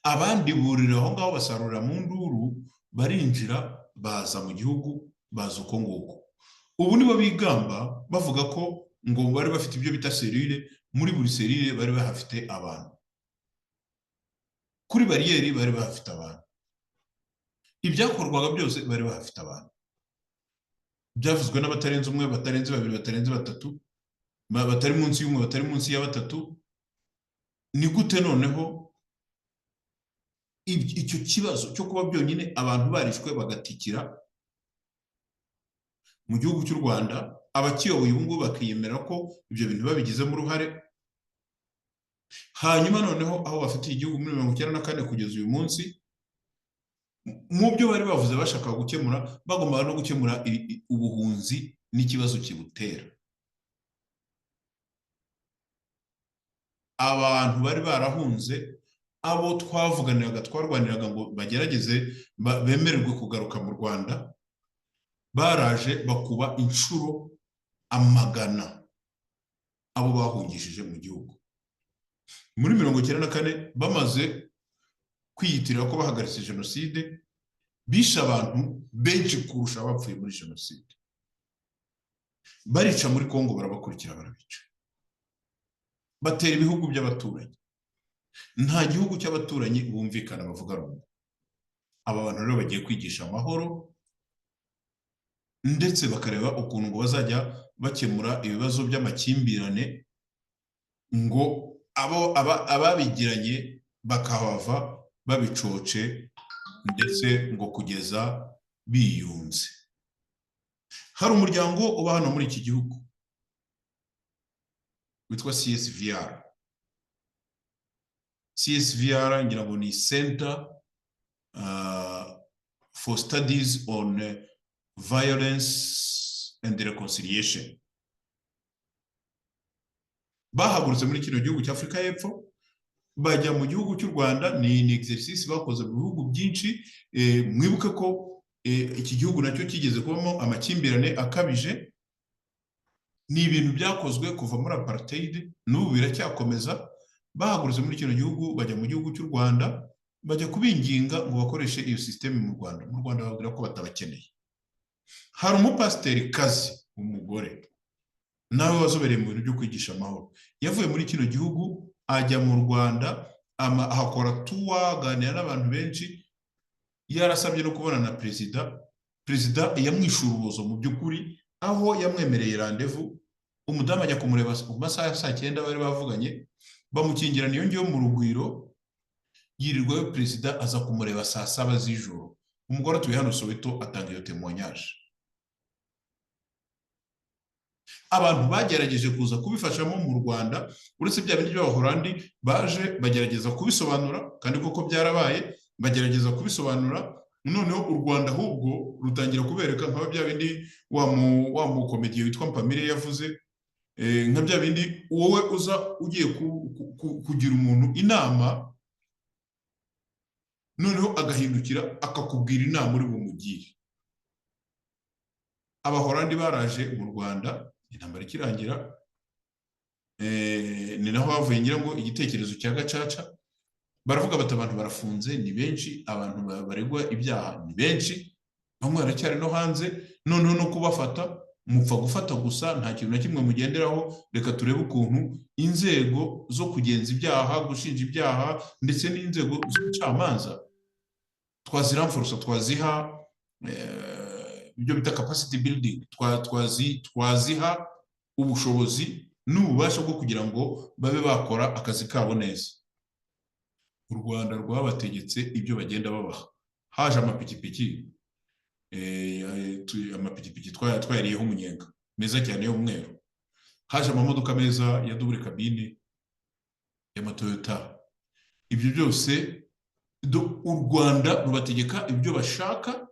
abandi burira aho ngaho basarura mu nduru, barinjira baza mu gihugu, baza uko nguko. Ubu nibo bigamba bavuga ko ngo bari bafite ibyo bita serire, muri buri serire bari bahafite abantu, kuri bariyeri bari bahafite abantu, ibyakorwaga byose bari bahafite abantu. Byavuzwe n'abatarenze umwe, batarenze babiri, batarenze batatu, batari munsi y'umwe, batari munsi ya batatu. Ni gute noneho icyo kibazo cyo kuba byonyine abantu barishwe bagatikira mu gihugu cy'u Rwanda, abakiyoboye ubu ngubu bakiyemera ko ibyo bintu babigizemo uruhare. Hanyuma noneho aho bafitiye igihugu muri 1994 kugeza uyu munsi, mu byo bari bavuze bashaka gukemura, bagombaga no gukemura ubuhunzi n'ikibazo kibutera. abantu bari barahunze, abo twavuganiraga twarwaniraga ngo bagerageze bemererwe kugaruka mu Rwanda, baraje bakuba inshuro amagana abo bahungishije mu gihugu. Muri 1994 bamaze kwiyitirira ko bahagaritse jenoside, bishe abantu benshi kurusha abapfuye muri jenoside. Barica muri Kongo, barabakurikira barabica, batera ibihugu by'abaturanyi. Nta gihugu cy'abaturanyi bumvikana bavuga rumwe. Aba bantu rero bagiye kwigisha amahoro, ndetse bakareba ukuntu ngo bazajya bakemura ibibazo by'amakimbirane, ngo ababigiranye bakahava babicoce, ndetse ngo kugeza biyunze. Hari umuryango uba hano muri iki gihugu witwa CSVR. CSVR ngira ngo ni Center for Studies on Violence and Reconciliation. Bahagurutse muri kino gihugu cy'Afrika y'Epfo bajya mu gihugu cy'u Rwanda. Ni exercise bakoze mu bihugu byinshi. Mwibuke ko iki gihugu nacyo kigeze kubamo amakimbirane akabije. Ni ibintu byakozwe kuva muri apartheid, n'ubu biracyakomeza. Bahagurutse muri kino gihugu bajya mu gihugu cy'u Rwanda, bajya kubinginga ngo bakoreshe iyo system mu Rwanda. Mu Rwanda babwira ko batabakeneye. Hari umupasiteri kazi umugore nawe wazobereye mu bintu byo kwigisha amahoro, yavuye muri kino gihugu ajya mu Rwanda, ahakora tuwa, aganira n'abantu benshi. Yarasabye no kubona na perezida yamwishyura ubuzo mu by'ukuri, aho yamwemereye randevu. Umudamu ajya kumureba mu masaha ya 9 bari bavuganye, bamukingirana iyo ngiyo mu rugwiro. Yirirwayo perezida aza kumureba saa 7 z'ijoro. Umugore atuye hano Soweto atanga iyo témoignage. Abantu bagerageje kuza kubifashamo mu Rwanda, uretse bya bindi by'Abahorandi baje bagerageza kubisobanura, kandi koko byarabaye, bagerageza kubisobanura. Noneho u Rwanda ahubwo rutangira kubereka nka bya bindi wa mu komediye witwa Mpamire yavuze, nka bya bindi wowe uza ugiye kugira umuntu inama, noneho agahindukira akakubwira inama uri bumugire. Abahorandi baraje mu Rwanda, intambara ikirangira, ni naho havuye ngira ngo igitekerezo cya Gacaca. Baravuga bati abantu barafunze ni benshi, abantu baregwa ibyaha ni benshi, bamwe baracyari no hanze, noneho no kubafata mupfa gufata gusa, nta kintu na kimwe mugenderaho. Reka turebe ukuntu inzego zo kugenza ibyaha, gushinja ibyaha, ndetse n'inzego z'ubucamanza twaziramforosa, twaziha ibyo bita capacity building, twaziha ubushobozi n'ububasha bwo kugira ngo babe bakora akazi kabo neza. U Rwanda rwabategetse ibyo bagenda babaha. Haje amapikipiki, amapikipiki twayariyeho umunyenga meza cyane y'umweru. Haje amamodoka meza ya double cabine y'Amatoyota. Ibyo byose u Rwanda rubategeka ibyo bashaka,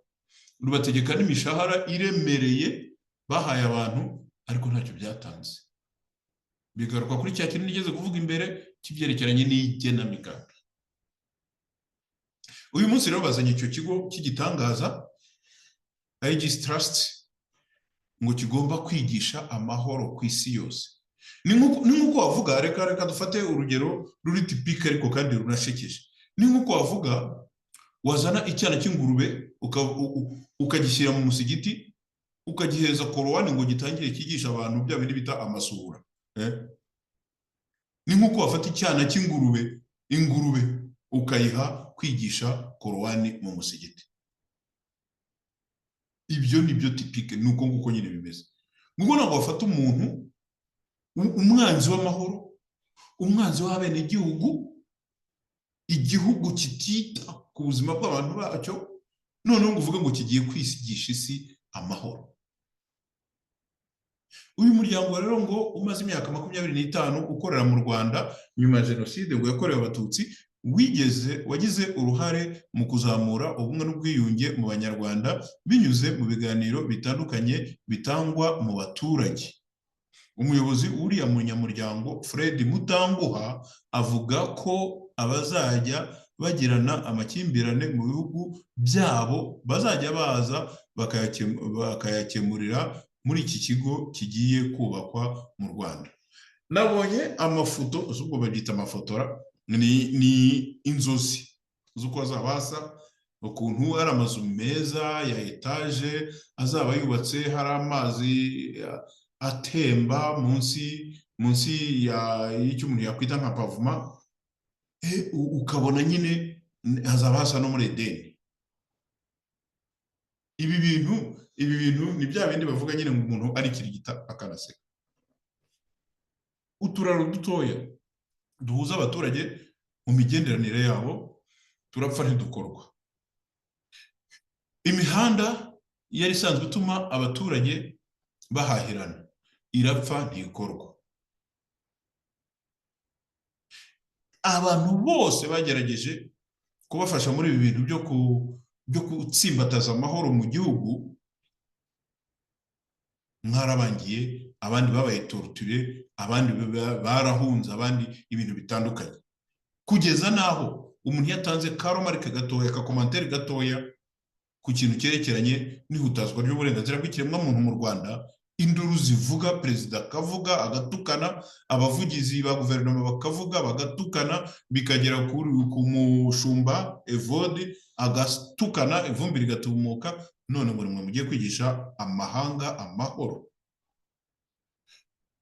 rubategeka n'imishahara iremereye bahaye abantu, ariko ntacyo byatanze. Bigaruka kuri cya kintu nigeze kuvuga imbere kibyerekeranye n'igenamigambi. Uyu munsi rero bazanye icyo kigo cy'igitangaza Aegis Trust, ngo kigomba kwigisha amahoro ku isi yose. Ni nk'uko wavuga, reka dufate urugero ruri tipike ariko kandi runashekeje. Ni nk'uko wavuga wazana icyana cy'ingurube ukagishyira mu musigiti, ukagiheza korowani ngo gitangire kigisha abantu bya bindi bita amasura. Ni nk'uko wafata icyana cy'ingurube, ingurube ukayiha kwigisha korowani mu musigiti. Ibyo ni byo tipike, nuko nguko nyine bimeze. Nguko ntabwo wafata umuntu umwanzi w'amahoro, umwanzi w'abene igihugu kitita ku buzima bw'abantu bacyo, noneho ngo uvuge ngo kigiye kwisigisha isi amahoro. Uyu muryango rero ngo umaze imyaka 25 ukorera mu Rwanda nyuma ya jenoside ngo yakorewe Abatutsi, wagize uruhare mu kuzamura ubumwe n'ubwiyunge mu Banyarwanda binyuze mu biganiro bitandukanye bitangwa mu baturage. umuyobozi uriya munyamuryango Fred Mutanguha avuga ko abazajya bagirana amakimbirane mu bihugu byabo bazajya baza bakayakemurira muri iki kigo kigiye kubakwa mu Rwanda. Nabonye amafoto, ubwo babyita amafotora, ni inzozi z'uko azaba asa, ukuntu ari amazu meza ya etaje azaba yubatse, hari amazi atemba munsi y'icyo umuntu yakwita nka pavuma, ukabona nyine hazaba hasa no muri Edeni. Ibi bintu ni bya bindi bavuga nyine ngo umuntu ari kirigita akanaseka. Uturaro dutoya duhuza abaturage mu migenderanire yabo turapfa ntidukorwa. Imihanda yari isanzwe ituma abaturage bahahirana irapfa ntikorwa. Abantu bose bagerageje kubafasha muri ibi bintu byo gutsimbataza amahoro mu gihugu mwarabangiye, abandi babaye torture, abandi barahunze, abandi ibintu bitandukanye, kugeza naho umuntu yatanze karomarike gatoya, akakomantere gatoya ku kintu cyerekeranye n'ihutazwa ry'uburenganzira bw'ikiremwamuntu mu Rwanda. Induru zivuga, perezida akavuga agatukana, abavugizi ba guverinoma bakavuga bagatukana, bikagera ku mushumba Evode agatukana, ivumbi rigatumuka. None ngo nimwe mugiye kwigisha amahanga amahoro.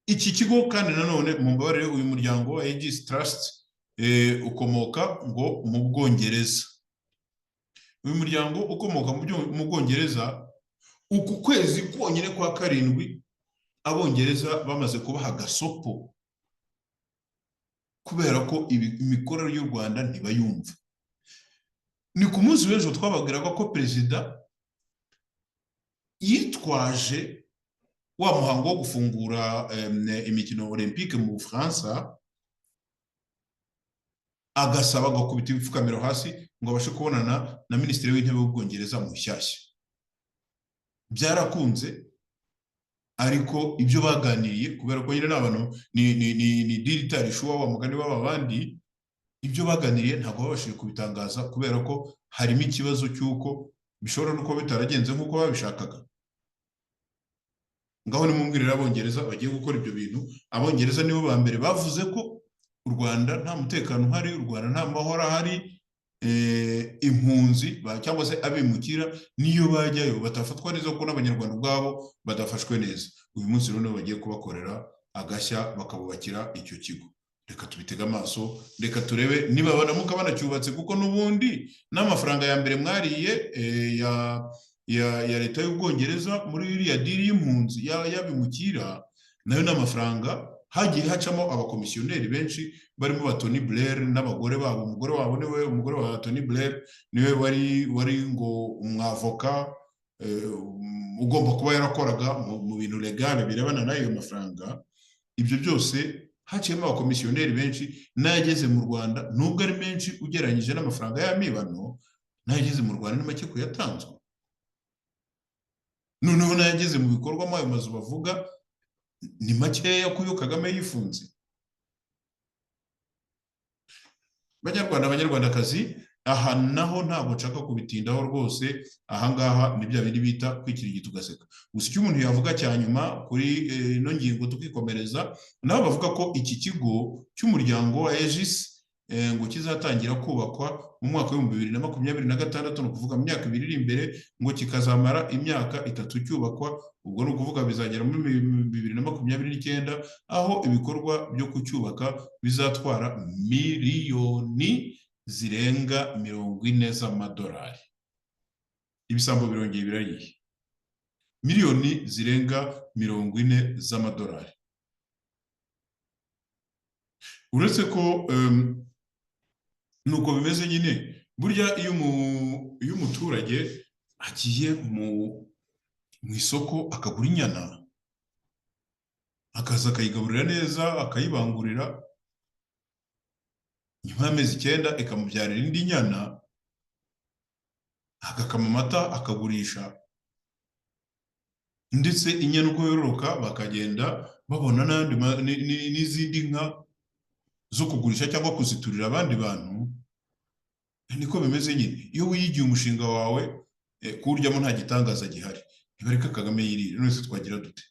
Iki kigo kandi nanone mu mbabarire, uyu muryango wa Aegis Trust ukomoka ngo mu Bwongereza. Uyu muryango ukomoka mu Bwongereza, uku kwezi konyine kwa karindwi Abongereza bamaze kubaha agasopo kubera ko imikorere y'u Rwanda ntibayumva. Ni ku munsi w'ejo twababwiraga ko perezida yitwaje wa muhango wo gufungura imikino olympique mu Bufaransa, agasaba gukubita ibipfukamiro hasi ngo abashe kubonana na minisitiri w'intebe w'Ubwongereza mushyashya. Byarakunze, ariko ibyo baganiriye kubera ko nyine n'abantu ni diritari shuwa wa mugani w'abandi, ibyo baganiriye ntabwo babashije kubitangaza kubera ko harimo ikibazo cy'uko bishobora no kuba bitaragenze nk'uko babishakaga. Ngaho nimumbwirira Abongereza bagiye gukora ibyo bintu. Abongereza nibo ba mbere bavuze ko u Rwanda nta mutekano uhari, u Rwanda nta mahoro ahari, impunzi cyangwa se abimukira niyo bajyayo batafatwa neza kuko n'abanyarwanda ubwabo badafashwe neza. Uyu munsi rero bagiye kubakorera agashya bakabubakira icyo kigo. Reka tubitega amaso, reka turebe niba banamuka banacyubatse, kuko n'ubundi n'amafaranga ya mbere mwariye ya leta y'Ubwongereza muri iriya diri y'impunzi y'abimukira, nayo n'amafaranga hagiye hacamo abakomisiyoneri benshi barimo ba Tony Blair n'abagore babo. Umugore wa Tony Blair niwe wari ngo umwavoka ugomba kuba yarakoraga mu bintu legale birebana n'ayo mafaranga. Ibyo byose haciyemo abakomisiyoneri benshi, n'ayageze mu Rwanda nubwo ari menshi ugereranyije n'amafaranga y'amibano, n'ayageze mu Rwanda ni make kuyatanzwe. Noneho n'ayageze mu bikorwa mu ayo mazu bavuga ni makeya kuyo Kagame yifunze. Banyarwandakazi, aha naho ntabwo nshaka kubitindaho rwose. Ahangaha ni bya bindi bita kwikirigita ugaseka. Gusa icyo umuntu yavuga cya nyuma kuri ino ngingo tukikomereza, nabo bavuga ko iki kigo cy'umuryango wa Aegis ngo kizatangira kubakwa mu mwaka wa 2026, ni ukuvuga mu myaka 2 iri imbere, ngo kikazamara imyaka 3 cyubakwa. Ubwo ni ukuvuga bizagera muri 2029, aho ibikorwa byo kucyubaka bizatwara miliyoni zirenga 40 z'amadolari. Ibisambo birongeye birariye, miliyoni zirenga 40 z'amadolari. Uretse ko nuko bimeze nyine, burya iyo umuturage agiye mu isoko akagura inyana, akaza akayigaburira neza, akayibangurira, nyuma y'amezi 9 ikamubyarira indi nyana, agakama amata akagurisha, ndetse inyana uko yororoka bakagenda babona n'izindi nka zo kugurisha cyangwa kuziturira abandi bantu. Niko bimeze nyine iyo wiyigiye umushinga wawe kuwuryamo nta gitangaza gihari. Nibareke Kagame yirire, none se twagira dute?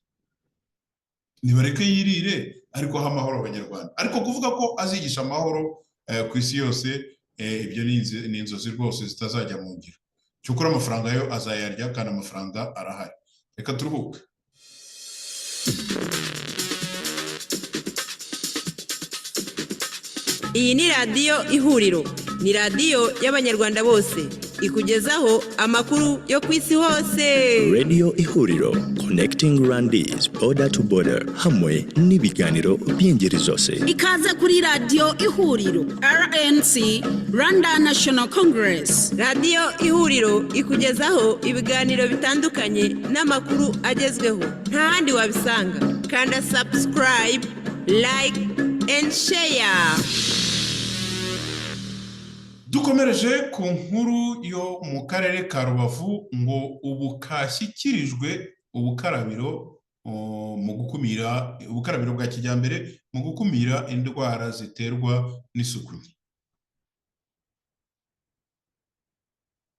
Nibareke yirire ariko ha amahoro abanyarwanda. Ariko kuvuga ko azigisha amahoro ku isi yose, ibyo ni inzozi rwose zitazajya mu ngiro. Cyokora amafaranga yo azayarya kandi amafaranga arahari. Reka turuhuke. Iyi ni radiyo Ihuriro, ni radiyo y'abanyarwanda bose, ikugezaho amakuru yo ku isi hose. Radio Ihuriro, connecting Rwandese border to border, hamwe n'ibiganiro by'ingeri zose. Ikaze kuri radiyo Ihuriro RNC, Rwanda National Congress. Radiyo Ihuriro ikugezaho ibiganiro bitandukanye n'amakuru agezweho, nta handi wabisanga. Kanda subscribe, like and share. Dukomereje ku nkuru yo mu karere ka Rubavu ngo ubu kashyikirijwe ubukarabiro mu gukumira ubukarabiro bwa kijyambere mu gukumira indwara ziterwa n'isuku nke.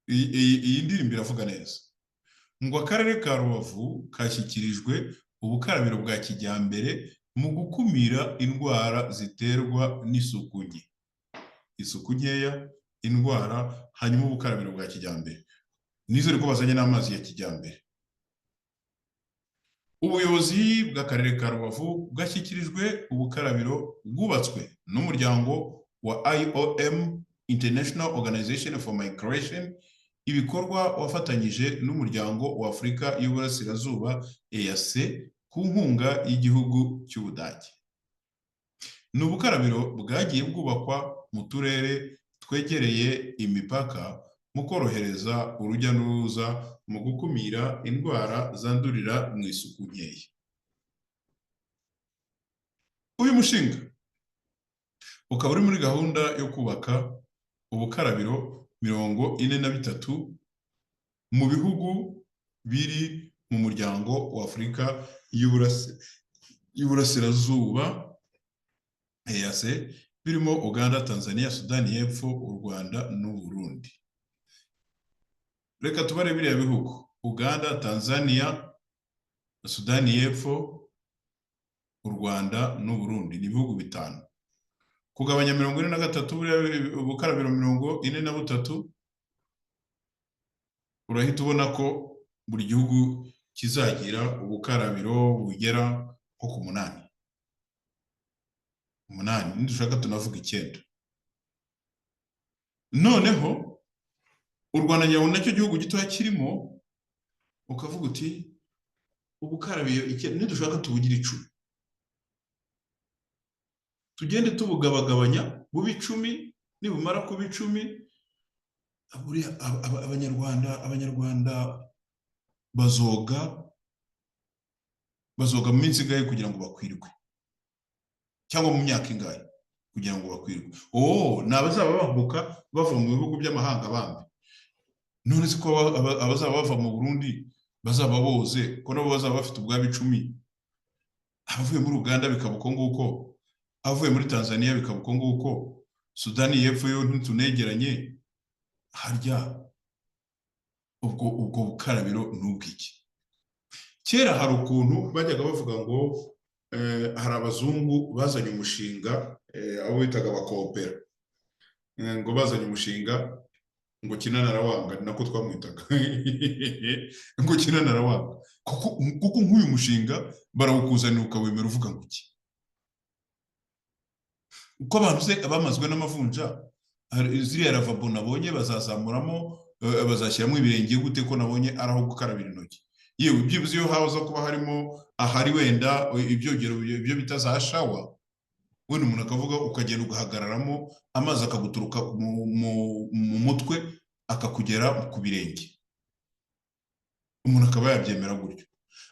Iyi ndirimbo iravuga neza ngo akarere ka Rubavu kashyikirijwe ubukarabiro bwa kijyambere mu gukumira indwara ziterwa n'isuku nke. Isuku nkeya, indwara, hanyuma ubukarabiro bwa kijyambere. Nizere ko bazanye n'amazi ya kijyambere. Ubuyobozi bw'akarere ka Rubavu bwashyikirijwe ubukarabiro bwubatswe n'umuryango wa IOM, International Organization for Migration, ibikorwa wafatanyije n'umuryango wa Afurika y'Uburasirazuba EAC ku nkunga y'igihugu cy'Ubudage. Ni ubukarabiro bwagiye bwubakwa mu turere twegereye imipaka mu korohereza urujya n'uruza mu gukumira indwara zandurira mu isuku nkeya. Uyu mushinga ukaba uri muri gahunda yo kubaka ubukarabiro 43 mu bihugu biri mu muryango wa Afurika y'Uburasirazuba EAC, birimo Uganda, Tanzania, Sudani y'Epfo, u Rwanda n'u Burundi. Reka tubare biriya bihugu: Uganda, Tanzania, Sudani y'Epfo, u Rwanda n'u Burundi. Ni ibihugu bitanu. Kugabanya 43 ubukarabiro 43, urahita ubona ko buri gihugu kizagira ubukarabiro bugera nko ku 8. Ndushaka tunavuga 9. Noneho u Rwanda nyawo nacyo gihugu gitoya kirimo, ukavuga uti ubukarabiro ndushaka tubugira 10. Tugende tubugabagabanya bubi 10, nibumara kuba 10 abanyarwanda bazoga mu minsi ingahe kugira ngo bakwirwe, cyangwa mu myaka ingahe kugira ngo bakwirwe. Nabazaba bambuka bava mu bihugu by'amahanga bambi. None se ko abazaba bava mu Burundi bazaba boze, ko nabo bazaba bafite ubwabo 10. Abavuye muri Uganda bikaba uko nguko, avuye muri Tanzania bikaba uko nguko, Sudani y'Epfo yo ntunegeranye. Harya ubwo bukarabiro n'ubwiki. Kera hari ukuntu bajyaga bavuga ngo hari abazungu bazanye umushinga abo bitaga abakopera, ngo bazanye umushinga ngo kinanarawanga, nako twamwitaga ngo kinanarawanga, kuko nk'uyu mushinga barawukuzanira ukawemera uvuga ngo iki. Uko abantu se abamazwe n'amavunja, ziriya ravabo nabonye bazazamuramo, bazashyiramo ibirenge gute ko nabonye araho gukarabira intoki. Yewe byibuze iyo haza kuba harimo ahari wenda ibyogero ibyo bita za shawa, wenda umuntu akavuga ukagenda ugahagararamo, amazi akaguturuka mu mutwe akakugera ku birenge, umuntu akaba yabyemera gutyo.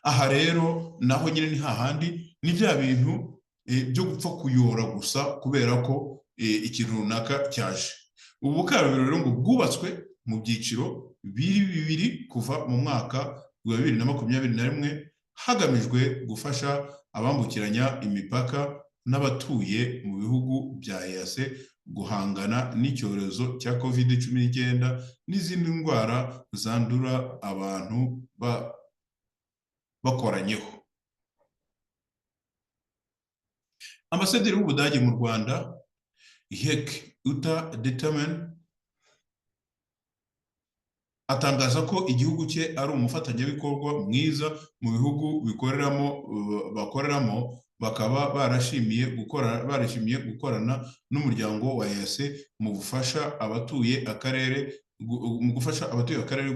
Aha rero naho nyine ni hahandi, ni bya bintu byo gupfa kuyora gusa kubera ko ikintu runaka cyaje. Ubu bukarabiro rero ngo bwubatswe mu byiciro bibiri kuva mu mwaka rwa 2021 hagamijwe gufasha abambukiranya imipaka n'abatuye mu bihugu bya EAC guhangana n'icyorezo cya COVID-19 n'izindi ndwara zandura abantu bakoranyeho. Ambasaderi w'Ubudage mu Rwanda Heike Uta Determen atangaza ko igihugu cye ari umufatanyabikorwa mwiza mu bihugu bakoreramo bakaba barashimiye gukorana n'umuryango wa EAC mu gufasha abatuye akarere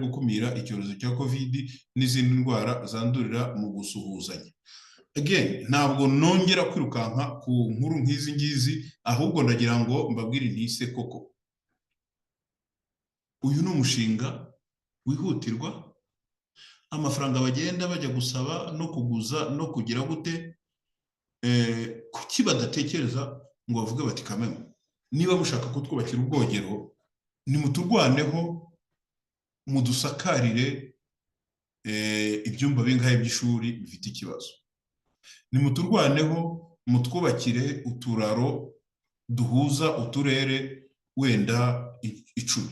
gukumira icyorezo cya COVID n'izindi ndwara zandurira mu gusuhuzanya. Again, ntabwo nongera kwirukanka ku nkuru nk'izi ngizi, ahubwo ndagira ngo mbabwire ntise koko uyu ni umushinga wihutirwa, amafaranga bagenda bajya gusaba no kuguza no kugira gute, kuki badatekereza ngo bavuge bati kameme niba mushaka kutwubakira ubwogero nimuturwaneho mudusakarire ibyumba bingahe by'ishuri bifite ikibazo, nimuturwaneho mutwubakire uturaro duhuza uturere wenda 10,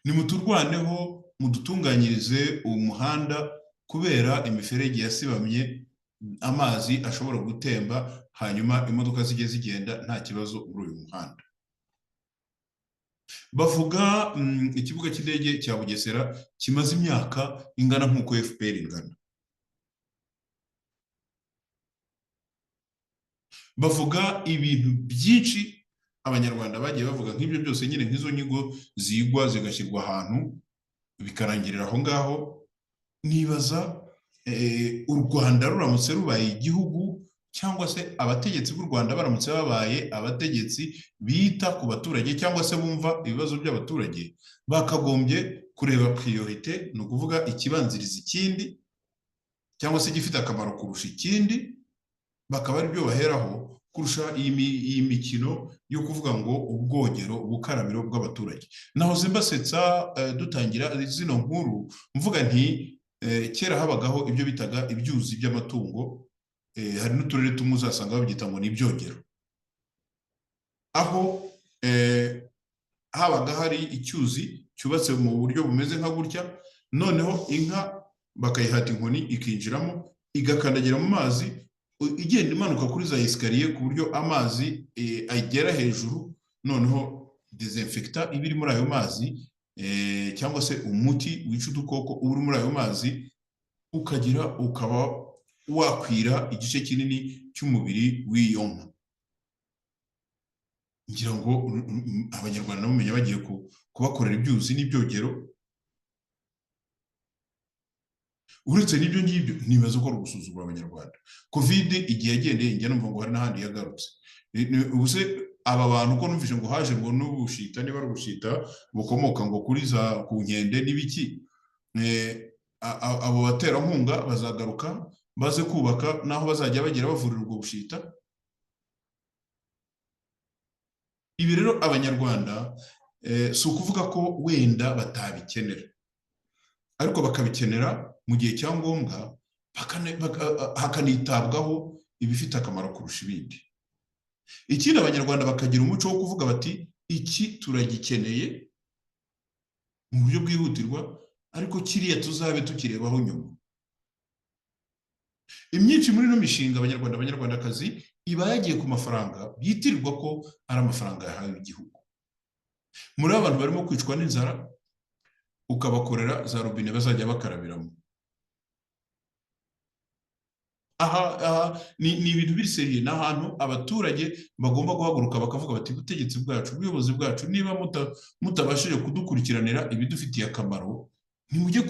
nimuturwaneho mudutunganyirize umuhanda kubera imiferege yasibamye amazi ashobora gutemba hanyuma imodoka zijye zigenda nta kibazo muri uyu muhanda. Bavuga ikibuga cy'indege cya Bugesera kimaze imyaka ingana nk'uko FPR ingana. Bavuga ibintu byinshi abanyarwanda bagiye bavuga nk'ibyo byose nyine nk'izo nyigo zigwa zigashyirwa ahantu bikarangirira aho ngaho. Nibaza u Rwanda ruramutse rubaye igihugu cyangwa se abategetsi b'u Rwanda baramutse babaye abategetsi bita ku baturage cyangwa se bumva ibibazo by'abaturage, bakagombye kureba priorite, ni ukuvuga ikibanziriza ikindi cyangwa se gifite akamaro kurusha ikindi, bakaba ari byo baheraho kurusha iyi mikino yo kuvuga ngo ubwogero ubukarabiro bw'abaturage. Naho zimbasetsa dutangira zino nkuru mvuga nti kera habagaho ibyo bitaga ibyuzi by'amatungo, hari n'uturere tumwe uzasanga babyita ngo ni ibyogero, aho habaga hari icyuzi cyubatse mu buryo bumeze nka gutya, noneho inka bakayihata inkoni ikinjiramo igakandagira mu mazi igenda imanuka kuri za esikariye ku buryo amazi agera hejuru, noneho desinfecta iba iri muri ayo mazi cyangwa se umuti wica udukoko uri muri ayo mazi ukaba wakwira igice kinini cy'umubiri w'iyo nka. Ngira ngo abanyarwanda nabo bagiye kubakorera ibyuzi n'ibyogero. Uretse n'ibyo ngibyo nibaza ko ari ugusuzugura abanyarwanda. COVID igihe yagendeye njya numva ngo hari n'ahandi yagarutse. Ubuse aba bantu ko numvise ngo haje ngo n'ubushita, niba ari ubushita bukomoka ngo kuri za ku nkende n'ibiki, abo baterankunga bazagaruka baze kubaka naho bazajya bagira bavurira ubwo bushita. Ibi rero abanyarwanda si ukuvuga ko wenda batabikenera, ariko bakabikenera mu gihe cya ngombwa hakanitabwaho ibifite akamaro kurusha ibindi. Ikindi abanyarwanda bakagira umuco wo kuvuga bati iki turagikeneye mu buryo bwihutirwa, ariko kiriya tuzabe tukirebaho nyuma. Imyinshi muri ino mishinga abanyarwandakazi iba yagiye ku mafaranga byitirirwa ko ari amafaranga yahawe igihugu. Muri abantu barimo kwicwa n'inzara ukabakorera za robine bazajya bakarabiramo. Aha ni ibintu biri seriye, n'ahantu abaturage bagomba guhaguruka bakavuga bati ubutegetsi bwacu, ubuyobozi bwacu, niba mutabashije kudukurikiranira ibidufitiye akamaro, nimujye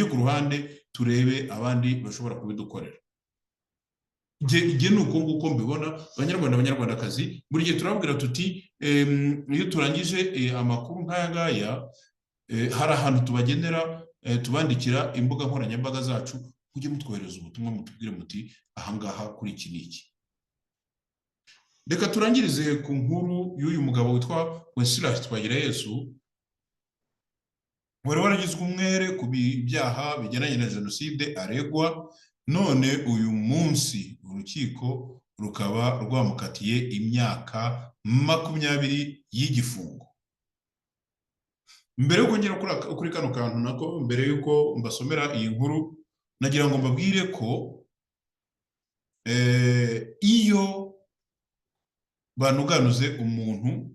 ku ruhande turebe abandi bashobora kubidukorera. Igihe ni uko nguko mbibona abanyarwandakazi. Buri gihe turababwira tuti iyo turangije amakuru nk'aya ngaya hari ahantu tubagenera, tubandikira imbuga nkoranyambaga zacu, mujye mutwohereza ubutumwa mutubwire muti ahangaha kuri iki n'iki. Reka turangirize ku nkuru y'uyu mugabo witwa Wenceslas Twagirayezu. wari waragizwe umwere ku byaha bijyanye na jenoside aregwa, none uyu munsi urukiko rukaba rwamukatiye imyaka 20 y'igifungo. Mbere yo kongera kuri kano kantu nako, mbere yuko mbasomera iyi nkuru, nagira ngo mbabwire ko iyo banuganuze umuntu,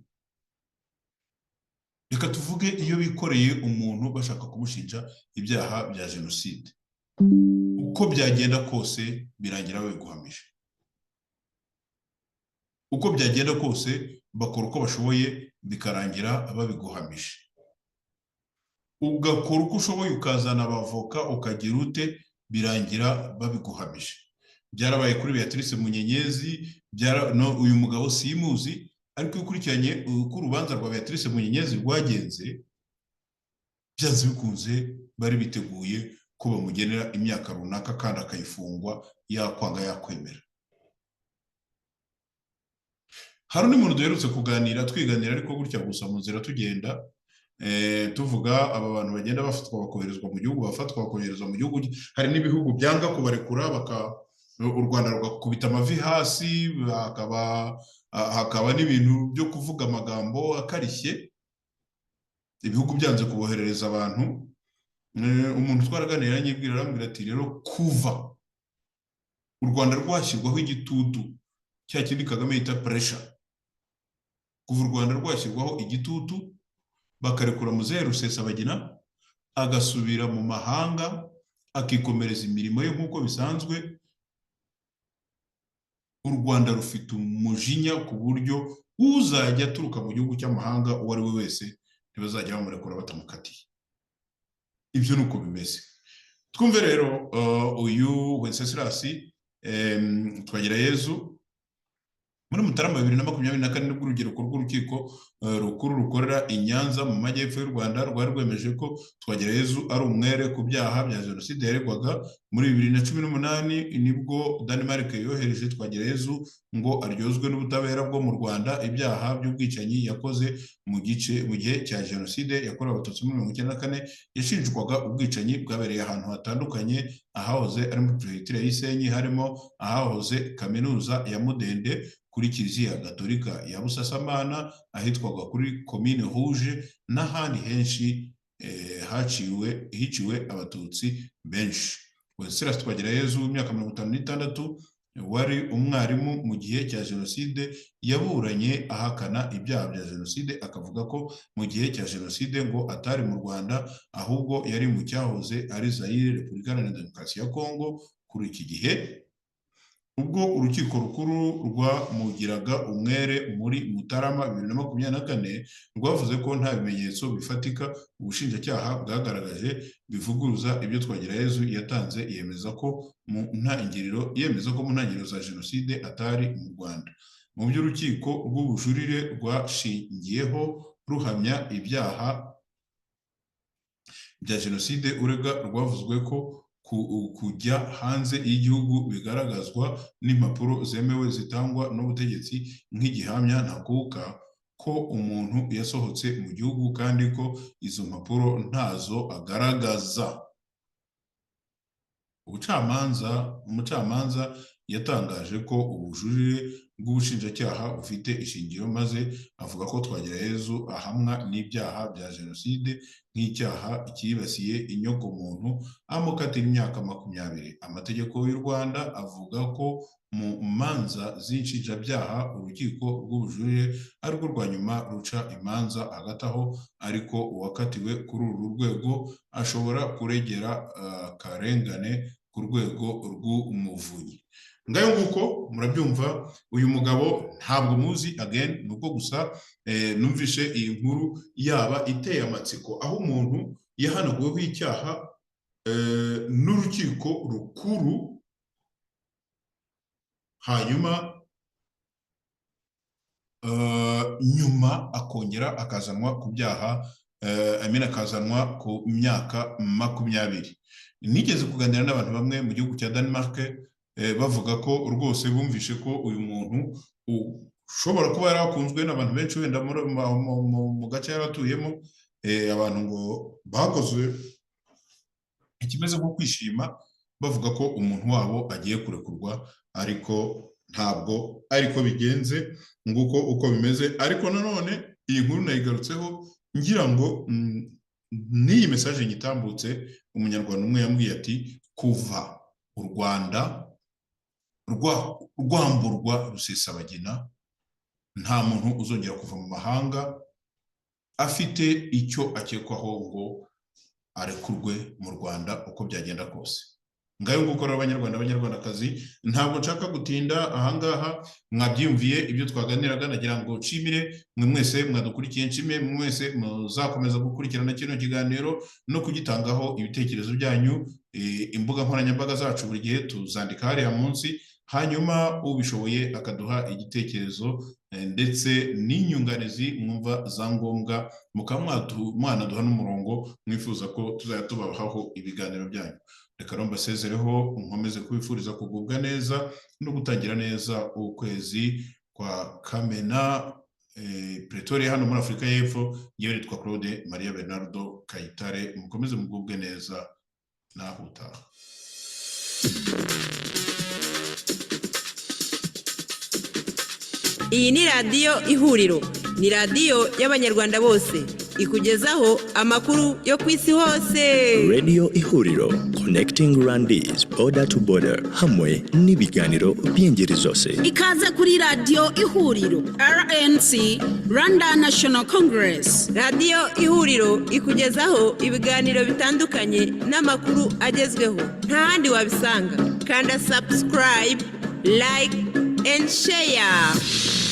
reka tuvuge iyo bikoreye umuntu bashaka kumushinja ibyaha bya jenoside, uko byagenda kose birangira babiguhamije. Uko byagenda kose bakora uko bashoboye bikarangira babiguhamije. Ugakora uko ushoboye ukazana abavoka ukagira ute, birangira babiguhamije. Byarabaye kuri Beatrice Munyenyezi, uyu mugabo simuzi, ariko ukurikiranye uko urubanza rwa Beatrice Munyenyezi rwagenze, byanze bikunze bari biteguye ko bamugenera imyaka runaka kandi akayifungwa yakwanga yakwemera. Hari undi muntu duherutse kuganira, twiganira ariko gutya gusa mu nzira tugenda, tuvuga aba bantu bagenda bafatwa bakoherezwa mu gihugu, bafatwa bakoherezwa mu gihugu, hari n'ibihugu byanga kubarekura, u Rwanda rugakubita amavi hasi, hakaba n'ibintu byo kuvuga amagambo akarishye, ibihugu byanze kuboherereza abantu. Umuntu twaraganira yanyibwira, arambwira ati rero kuva u Rwanda rwashyirwaho igitutu, cya kindi Kagame yita pressure, kuva u Rwanda rwashyirwaho igitutu bakarekura Muzehe Rusesabagina agasubira mu mahanga akikomereza imirimo ye nk'uko bisanzwe, u Rwanda rufite umujinya ku buryo uzajya aturuka mu gihugu cy'amahanga uwo ari we wese ntibazajya bamurekura batamukatiye. Ibyo nuko bimeze. Twumve rero uyu Wenceslas Twagirayezu muri Mutarama 2024 nibwo urubyiruko rw'urukiko rukuru rukorera i Nyanza mu majyepfo y'u Rwanda rwari rwemeje ko Twagirayezu ari umwere ku byaha bya jenoside yaregwaga. Muri 2018 nibwo Denmark yohereje Twagirayezu ngo aryozwe n'ubutabera bwo mu Rwanda ibyaha by'ubwicanyi yakoze mu gihe cya jenoside yakorewe Abatutsi muri 1994. Yashinjwaga ubwicanyi bwabereye ahantu hatandukanye, ahahoze ari muri Perefegitura y'Isenyi, harimo ahahoze kaminuza ya Mudende, kuri Kiliziya Gatolika ya Busasamana, ahitwaga kuri Komine Rouge, n'ahandi henshi hiciwe Abatutsi benshi. Wenceslas Twagirayezu w'imyaka 56 wari umwarimu mu gihe cya jenoside, yaburanye ahakana ibyaha bya jenoside, akavuga ko mu gihe cya jenoside ngo atari mu Rwanda ahubwo yari mu cyahoze ari Zaire, Repubulika Iharanira Demokarasi ya Kongo. Kuri iki gihe ubwo urukiko rukuru rwamugiraga umwere muri Mutarama 2024 rwavuze ko nta bimenyetso bifatika ubushinjacyaha bwagaragaje bivuguruza ibyo Twagirayezu yatanze, yemeza ko mu ntangiriro za jenoside atari mu Rwanda. Mu by'urukiko rw'ubujurire rwashingiyeho ruhamya ibyaha bya jenoside urega rwavuzwe ko kujya hanze y'igihugu bigaragazwa n'impapuro zemewe zitangwa n'ubutegetsi nk'igihamya ntakuka ko umuntu yasohotse mu gihugu kandi ko izo mpapuro ntazo agaragaza. Umucamanza yatangaje ko ubujurire bw'ubushinjacyaha bufite ishingiro, maze avuga ko Twagirayezu ahamwa n'ibyaha bya jenoside nk'icyaha cyibasiye inyokomuntu, amukatira imyaka 20. Amategeko y'u Rwanda avuga ko mu manza z'inshinjabyaha urukiko rw'ubujurire arirwo rwa nyuma ruca imanza, hagati aho ariko uwakatiwe kuri uru rwego ashobora kuregera akarengane ku rwego rw'umuvunyi. Ngayo nguko murabyumva, uyu mugabo ntabwo muzi, again nuko gusa numvishe iyi nkuru yaba iteye amatsiko, aho umuntu yahanaguweho icyaha n'urukiko rukuru, hanyuma nyuma akongera akazanwa ku byaha, akazanwa ku myaka 20. Nigeze kuganira n'abantu bamwe mu gihugu cya Denmark, bavuga ko rwose bumvishe ko uyu muntu ushobora kuba yarakunzwe n'abantu benshi wenda mu gace yaratuyemo, abantu ngo bakoze ikimeze nko kwishima bavuga ko umuntu wabo agiye kurekurwa, ariko ntabwo ariko bigenze nguko uko bimeze. Ariko nanone iyi nkuru nayigarutseho ngira ngo n'iyi message nyitambutse, umunyarwanda umwe yambwiye ati kuva u Rwanda rwamburwa Rusesabagina nta muntu uzongera kuva mu mahanga afite icyo akekwaho ngo arekurwe mu Rwanda uko byagenda kose. Ngayo gukora abanyarwandakazi, ntabwo nshaka gutinda ahangaha, mwabyumviye ibyo twaganiraga. Nagira ngo nshimire mwe mwese mwadukurikiye, nshimire mwe mwese muzakomeza gukurikirana kino kiganiro no kugitangaho ibitekerezo byanyu. Imbuga nkoranyambaga zacu buri gihe tuzandika hariya munsi, hanyuma ubishoboye akaduha igitekerezo ndetse n'inyunganizi mwumva za ngombwa, mukaba mwanaduha n'umurongo mwifuza ko tuzajya tubahaho ibiganiro byanyu. Reka rero mbasezereho, nkomeze kubifuriza kugubwa neza no gutangira neza ukwezi kwa Kamena, Pretoria hano muri Afurika y'Epfo. Yewe nitwa Claude Maria Bernardo Kayitare, mukomeze mugubwe neza naho utaha. Iyi ni radiyo Ihuriro, ni radiyo y'abanyarwanda bose, ikugezaho amakuru yo ku isi hose. Radio Ihuriro, connecting Rwandese border to border, hamwe n'ibiganiro by'ingeri zose. Ikaze kuri radiyo Ihuriro, RNC, Rwanda National Congress. Radiyo Ihuriro ikugezaho ibiganiro bitandukanye n'amakuru agezweho, nta handi wabisanga. Kanda subscribe, like and share.